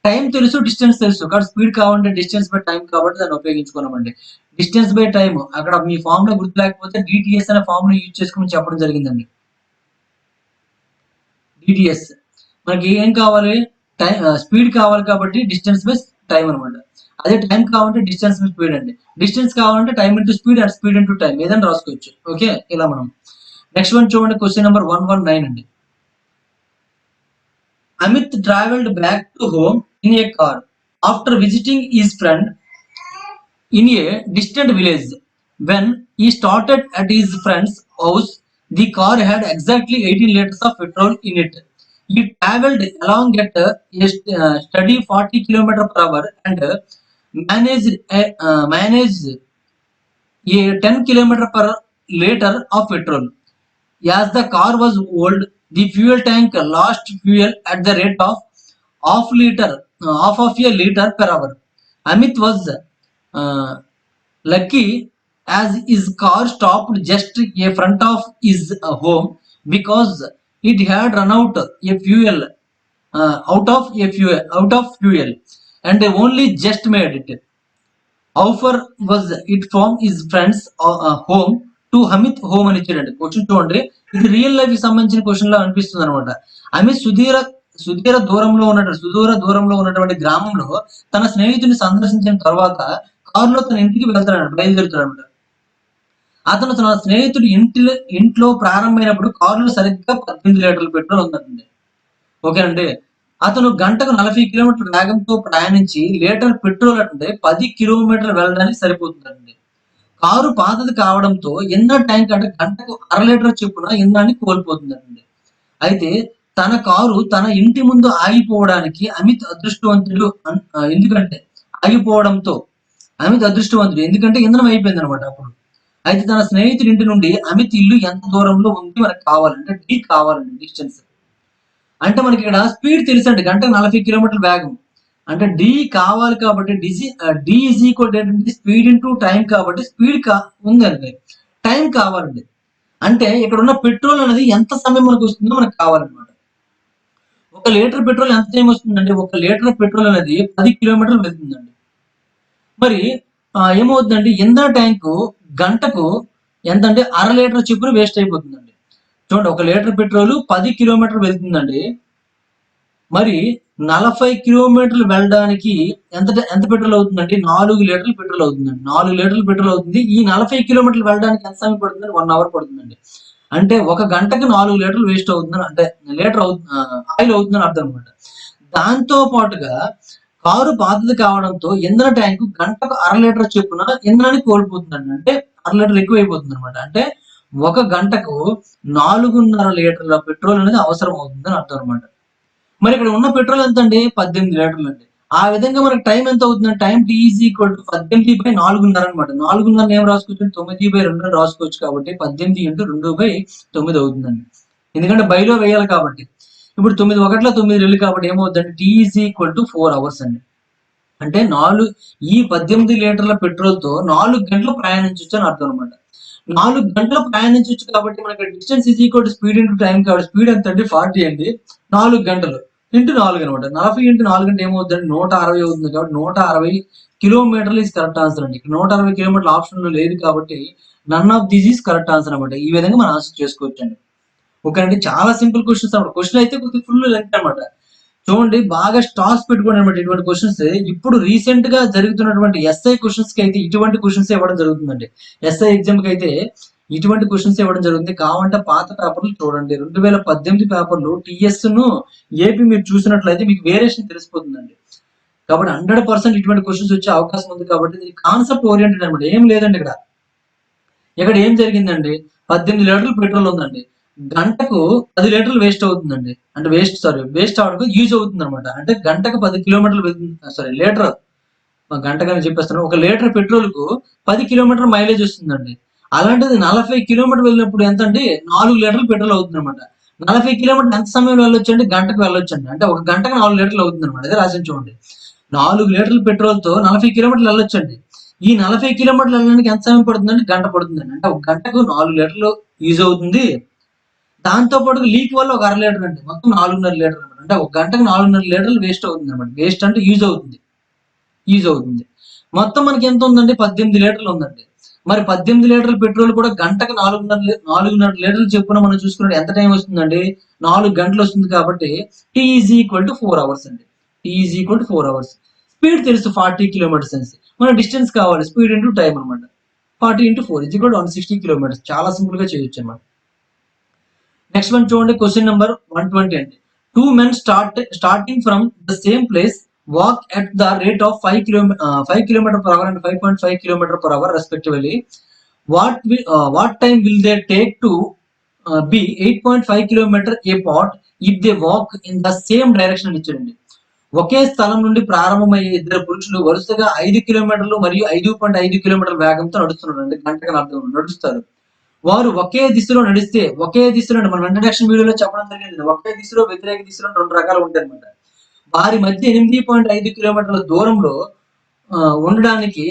టైం తెలుసు, డిస్టెన్స్ తెలుసు. కాబట్టి స్పీడ్ కావాలంటే డిస్టెన్స్ బై టైం కాబట్టి దాన్ని ఉపయోగించుకున్నామండి. డిస్టెన్స్ బై టైం అక్కడ మీ ఫార్ములా గుర్తు లేకపోతే డిటిఎస్ అనే ఫార్ములా యూజ్ చేసుకొని చెప్పడం జరిగిందండి. డిటిఎస్ మనకి ఏం కావాలి? టైం స్పీడ్ కావాలి కాబట్టి డిస్టెన్స్ బై టైం అనమాట. అదే టైం కావాలంటే డిస్టెన్స్ బై స్పీడ్ అండి. డిస్టెన్స్ కావాలంటే time into speed and speed into time ఏదైనా రాసుకోవచ్చు. ఓకే, ఇలా మనం నెక్స్ట్ వన్ చూడండి. క్వశ్చన్ నెంబర్ 119 అండి. Amit traveled back to home in a car after visiting his friend in a distant village. When he started at his friend's house. The car had exactly 18 liters of petrol in it. He traveled along at a steady 40 kilometers per hour and managed a 10 kilometers per liter of petrol. As the car was old, the fuel tank lost fuel at the rate of half of a liter per hour. Amit was uh, lucky as his car stopped just in front of his home because it had run out of fuel and only just made it. Offer was it from his friends home to Hamit home అని ఇచ్చాడండి. Question చూడండి, ఇది real life కి సంబంధించిన question లా అనిపిస్తుంది అనమాట. అమిత్ సుదూర దూరంలో ఉన్నటువంటి గ్రామంలో తన స్నేహితుడిని సందర్శించిన తర్వాత కారులో తన ఇంటికి బయలుదేరుతాడు అనమాట. అతను తన స్నేహితుడు ఇంట్లో ప్రారంభమైనప్పుడు కారులో సరిగ్గా 18 లీటర్ల పెట్రోల్ ఉందండి. ఓకేనండి. అతను గంటకు 40 కిలోమీటర్ల వేగంతో ప్రయాణించి లీటర్ పెట్రోల్ అంటే 10 కిలోమీటర్లు వెళ్ళడానికి సరిపోతుందండి. కారు పాతది కావడంతో ఇంధన ట్యాంక్ అంటే గంటకు 1/2 లీటర్ చొప్పున ఇంధనాన్ని కోల్పోతుందండి. అయితే తన కారు తన ఇంటి ముందు ఆగిపోవడానికి అమిత్ అదృష్టవంతుడు ఎందుకంటే ఆగిపోవడంతో అమిత్ అదృష్టవంతుడు ఎందుకంటే ఇంధనం అయిపోయింది అనమాట అప్పుడు. అయితే తన స్నేహితుడి ఇంటి నుండి అమిత్ ఇల్లు ఎంత దూరంలో ఉంది మనకు కావాలంటే డి కావాలండి డిస్టెన్స్. అంటే మనకి ఇక్కడ స్పీడ్ తెలుసండి, గంటకు 40 కిలోమీటర్ల వేగం. అంటే డి కావాలి కాబట్టి డి ఈజ్ ఈక్వల్ ఏంటంటే స్పీడ్ ఇంటూ టైం కాబట్టి స్పీడ్ ఉందండి, టైం కావాలండి. అంటే ఇక్కడ ఉన్న పెట్రోల్ అనేది ఎంత సమయం మనకు వస్తుందో మనకు కావాలన్నమాట. 1 లీటర్ పెట్రోల్ ఎంత టైం వస్తుందండి? 1 లీటర్ పెట్రోల్ అనేది 10 కిలోమీటర్లు వెళ్తుందండి. మరి ఏమవుతుందండి, ఇంధన ట్యాంకు గంటకు ఎంతంటే 1/2 లీటర్ చొప్పున వేస్ట్ అయిపోతుందండి. చూడండి, 1 లీటర్ పెట్రోల్ 10 కిలోమీటర్లు వెళ్తుందండి. మరి 40 కిలోమీటర్లు వెళ్ళడానికి ఎంత పెట్రోల్ అవుతుందండి? 4 లీటర్లు పెట్రోల్ అవుతుందండి. 4 లీటర్లు పెట్రోల్ అవుతుంది. ఈ 40 కిలోమీటర్లు వెళ్ళడానికి ఎంత సమయం పడుతుందండి? 1 అవర్ పడుతుందండి. అంటే ఒక గంటకి 4 లీటర్లు వేస్ట్ అవుతుందని, అంటే లీటర్ ఆయిల్ అవుతుందని అర్థం అనమాట. దాంతో పాటుగా కారు పాతది కావడంతో ఇంధన ట్యాంకు గంటకు 1/2 లీటర్ చొప్పున ఇంధనాన్ని కోల్పోతుందండి. అంటే 1/2 లీటర్ ఎక్కువ అయిపోతుంది అనమాట. అంటే ఒక గంటకు 4.5 లీటర్ల పెట్రోల్ అనేది అవసరం అవుతుందని అర్థం అనమాట. మరి ఇక్కడ ఉన్న పెట్రోల్ ఎంత అండి? 18 లీటర్లు అండి. ఆ విధంగా మనకి టైం ఎంత అవుతుందండి? Time tea is equal to 18/4.5 అనమాట. 4.5 ఏం రాసుకోవచ్చు? 9/2 అని రాసుకోవచ్చు. కాబట్టి 18 × 2/9 అవుతుందండి. ఎందుకంటే బైలో వేయాలి కాబట్టి. ఇప్పుడు 9 ఒకటిలో 9 రెళ్ళు కాబట్టి ఏమవుతుందండి? T is equal to 4 hours అండి. అంటే 18 లీటర్ల పెట్రోల్ తో 4 గంటలు ప్రయాణించవచ్చు అని అర్థం అనమాట. 4 గంటలు ప్రయాణించవచ్చు కాబట్టి మనకి distance is equal to speed into time కాబట్టి స్పీడ్ ఎంత అండి? 40 అండి. 4 గంటలు ఇంటూ 4 అనమాట. 40 × 4 అంటే ఏమవుతుందండి? 160 అవుతుంది. కాబట్టి 160 కిలోమీటర్లు ఈజ్ కరెక్ట్ ఆన్సర్ అండి. 160 కిలోమీటర్ల ఆప్షన్ లో లేదు కాబట్టి none of this is correct answer అనమాట. ఈ విధంగా మనం ఆన్సర్ చేసుకోవచ్చు అండి. ఓకే అండి, చాలా సింపుల్ క్వశ్చన్స్ అనమాట. క్వశ్చన్ అయితే కొద్దిగా ఫుల్ లెంత్ అనమాట. చూడండి, బాగా స్టాక్స్ పెట్టుకోండి అనమాట. ఇటువంటి క్వశ్చన్స్ ఇప్పుడు రీసెంట్ గా జరుగుతున్నటువంటి ఎస్ఐ క్వశ్చన్స్ కి అయితే ఇటువంటి క్వశ్చన్స్ ఇవ్వడం జరుగుతుందండి. ఎస్ఐ ఎగ్జామ్ కి అయితే ఇటువంటి క్వశ్చన్స్ ఇవ్వడం జరుగుతుంది. కావాలంటే పాత పేపర్లు చూడండి. 2018 పేపర్లు టిఎస్ ను ఏపీ మీరు చూసినట్లయితే మీకు వేరియేషన్ తెలిసిపోతుందండి. కాబట్టి 100% ఇటువంటి క్వశ్చన్స్ వచ్చే అవకాశం ఉంది. కాబట్టి ఇది కాన్సెప్ట్ ఓరియంటెడ్ అనమాట. ఏం లేదండి ఇక్కడ ఏం జరిగిందండి? 18 లీటర్లు పెట్రోల్ ఉందండి. గంటకు 10 లీటర్లు వేస్ట్ అవుతుందండి. అంటే వేస్ట్ అవడానికి యూజ్ అవుతుంది అనమాట. అంటే గంటకు 10 కిలోమీటర్లు లీటర్, గంటకని చెప్పేస్తాను. 1 లీటర్ పెట్రోల్ కు 10 కిలోమీటర్ మైలేజ్ వస్తుందండి. అలాంటిది 40 కిలోమీటర్ వెళ్ళినప్పుడు ఎంత అండి? 4 లీటర్లు పెట్రోల్ అవుతుంది అనమాట. 40 కిలోమీటర్ ఎంత సమయం వెళ్ళొచ్చు అండి? గంటకు వెళ్ళొచ్చండి. అంటే ఒక గంటకు 4 లీటర్లు అవుతుంది అనమాట. అదే రాసి చూడండి. 4 లీటర్ల పెట్రోల్ తో 40 కిలోమీటర్లు వెళ్ళొచ్చండి. ఈ 40 కిలోమీటర్లు వెళ్ళడానికి ఎంత సమయం పడుతుందండి? గంట పడుతుందండి. అంటే ఒక గంటకు 4 లీటర్లు యూజ్ అవుతుంది. దాంతో పాటు లీక్ వల్ల ఒక 1/2 లీటర్ అండి. మొత్తం 4.5 లీటర్లు అనమాట. అంటే ఒక గంటకు 4.5 లీటర్లు వేస్ట్ అవుతుంది అనమాట. వేస్ట్ అంటే యూజ్ అవుతుంది. మొత్తం మనకి ఎంత ఉందండి? 18 లీటర్లు ఉందండి. మరి 18 లీటర్ల పెట్రోల్ కూడా గంటకు 4.5 లీటర్లు చొప్పున మనం చూసుకుంటే ఎంత టైం వస్తుందండి? 4 గంటలు వస్తుంది. కాబట్టి T is equal to 4 hours అండి. T is equal to 4 hours. Speed తెలుసు 40 కిలోమీటర్స్ అని. మన డిస్టెన్స్ కావాలి, స్పీడ్ ఇంటూ టైం అనమాట. 40 × 4 ఇది కూడా 160 కిలోమీటర్స్. చాలా సింపుల్ గా చేయొచ్చు అనమాట. నెక్స్ట్ వన్ చూడండి, క్వశ్చన్ నెంబర్ 120 అండి. 2 men starting from the same place walk at the rate of 5 km per hour and 5.5 km per hour respectively. what time will they take to be 8.5 kilometre apart if they walk in the same direction అని ఇచ్చాడండి. ఒకే స్థలం నుండి ప్రారంభమయ్యే ఇద్దరు పురుషులు వరుసగా 5 కిలోమీటర్లు మరియు 5.5 కిలోమీటర్ల వేగంతో నడుస్తున్నారండి. గంటకు అర్థం నడుస్తారు. వారు ఒకే దిశలో నడిస్తే, ఒకే దిశలో మనం ఇంట్రడక్షన్ వీడియోలో చెప్పడం జరిగింది. ఒకే దిశలో, వ్యతిరేక దిశలో 2 రకాలు ఉంటాయన్నమాట. వారి మధ్య 8.5 కిలోమీటర్ల దూరంలో ఉండడానికి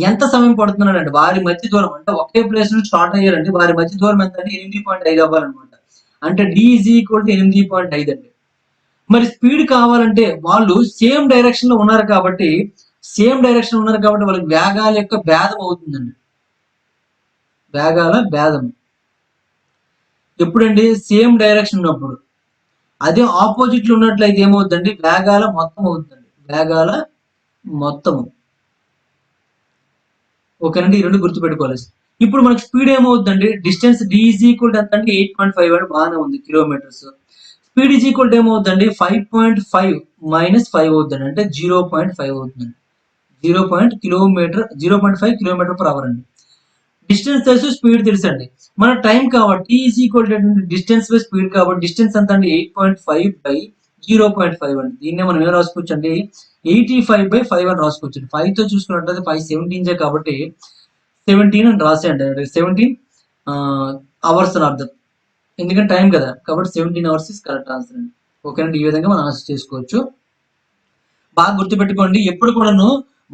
ఎంత సమయం పడుతున్నాడండి? వారి మధ్య దూరం అంటే ఒకే ప్లేస్ నుంచి స్టార్ట్ అయ్యారండి. వారి మధ్య దూరం ఎంత అంటే 8.5 అవ్వాలన్నమాట. అంటే D ఈజ్ ఈక్వల్ టు 8.5 అండి. మరి స్పీడ్ కావాలంటే వాళ్ళు సేమ్ డైరెక్షన్ లో ఉన్నారు కాబట్టి వాళ్ళకి వేగాల యొక్క భేదం అవుతుందండి. వేగాల భేదం ఎప్పుడండి? సేమ్ డైరెక్షన్ ఉన్నప్పుడు. అదే ఆపోజిట్ లో ఉన్నట్లయితే ఏమవుతుందండి? వేగాల మొత్తం అవుతుందండి. వేగాల మొత్తము. ఓకేనండి, ఈ రెండు గుర్తుపెట్టుకోవాలి. ఇప్పుడు మనకి స్పీడ్ ఏమవుతుందండి? Distance D is equal to ఎంత అంటే 8.5 అని బాగానే ఉంది kilometres. Speed is equal to ఏమవుతుందండి? 5.5 మైనస్ 5 అవుతుందండి. అంటే 0.5 అవుతుందండి. 0.5 కిలోమీటర్ పర్ అవర్ అండి. డిస్టెన్స్ తెలుసు, స్పీడ్ తెలుసు అండి. మన టైం కాబట్టి is equal to distance by speed కాబట్టి డిస్టెన్స్ ఎంత అండి? 8.5 బై 0.5 అండి. దీన్నే మనం ఏం రాసుకోవచ్చు అండి? 85/5 అని రాసుకోవచ్చు. 5 తో చూసుకున్నట్లయితే 5 17 కాబట్టి 17 అని రాసేయండి. 17 అవర్స్ అని అర్థం. ఎందుకంటే టైం కదా, కాబట్టి 17 అవర్స్ ఇస్ కరెక్ట్ ఆన్సర్ అండి. ఓకేనండి, ఈ విధంగా మనం ఆన్సర్ చేసుకోవచ్చు. బాగా గుర్తుపెట్టుకోండి, ఎప్పుడు కూడాను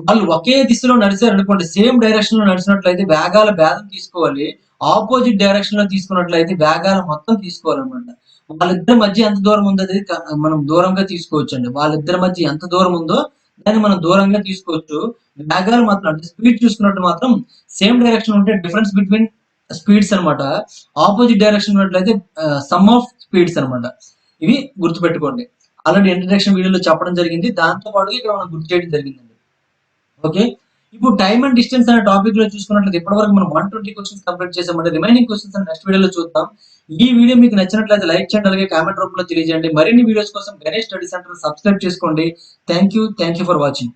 వాళ్ళు ఒకే దిశలో నడిచారు అనుకోండి, సేమ్ డైరెక్షన్ లో నడిచినట్లయితే వేగాల భేదం తీసుకోవాలి. ఆపోజిట్ డైరెక్షన్ లో తీసుకున్నట్లయితే వేగాల మొత్తం తీసుకోవాలన్నమాట. వాళ్ళిద్దరి మధ్య ఎంత దూరం ఉందో అది మనం దూరంగా తీసుకోవచ్చు అండి. వాళ్ళిద్దరి మధ్య ఎంత దూరం ఉందో దాన్ని మనం దూరంగా తీసుకోవచ్చు. వేగాలు మాత్రం అంటే స్పీడ్ చూసుకున్నట్టు మాత్రం సేమ్ డైరెక్షన్ ఉంటే డిఫరెన్స్ బిట్వీన్ స్పీడ్స్ అనమాట. ఆపోజిట్ డైరెక్షన్ ఉన్నట్లయితే సమ్ ఆఫ్ స్పీడ్స్ అనమాట. ఇవి గుర్తుపెట్టుకోండి. ఆల్రెడీ ఇంట్రడక్షన్ వీడియోలో చెప్పడం జరిగింది. దాంతో పాటు ఇక్కడ మనం గుర్తు చేయడం జరిగిందండి. ఓకే, ఇప్పుడు టైమ్ అండ్ డిస్టెన్స్ అనే టాపిక్ లో చూసుకున్నట్లయితే ఇప్పటివరకు మనం 120 క్వశ్చన్స్ కంప్లీట్ చేసామంటే రిమైనింగ్ క్వశ్చన్స్ నెక్స్ట్ వీడియోలో చూద్దాం. ఈ వీడియో మీకు నచ్చినట్లయితే లైక్ చేయండి, అలాగే కామెంట్ రూపంలో తెలియజేయండి. మరిన్ని వీడియోస్ కోసం గణేష్ స్టడీ సెంటర్ సబ్స్క్రైబ్ చేసుకోండి. Thank you for watching.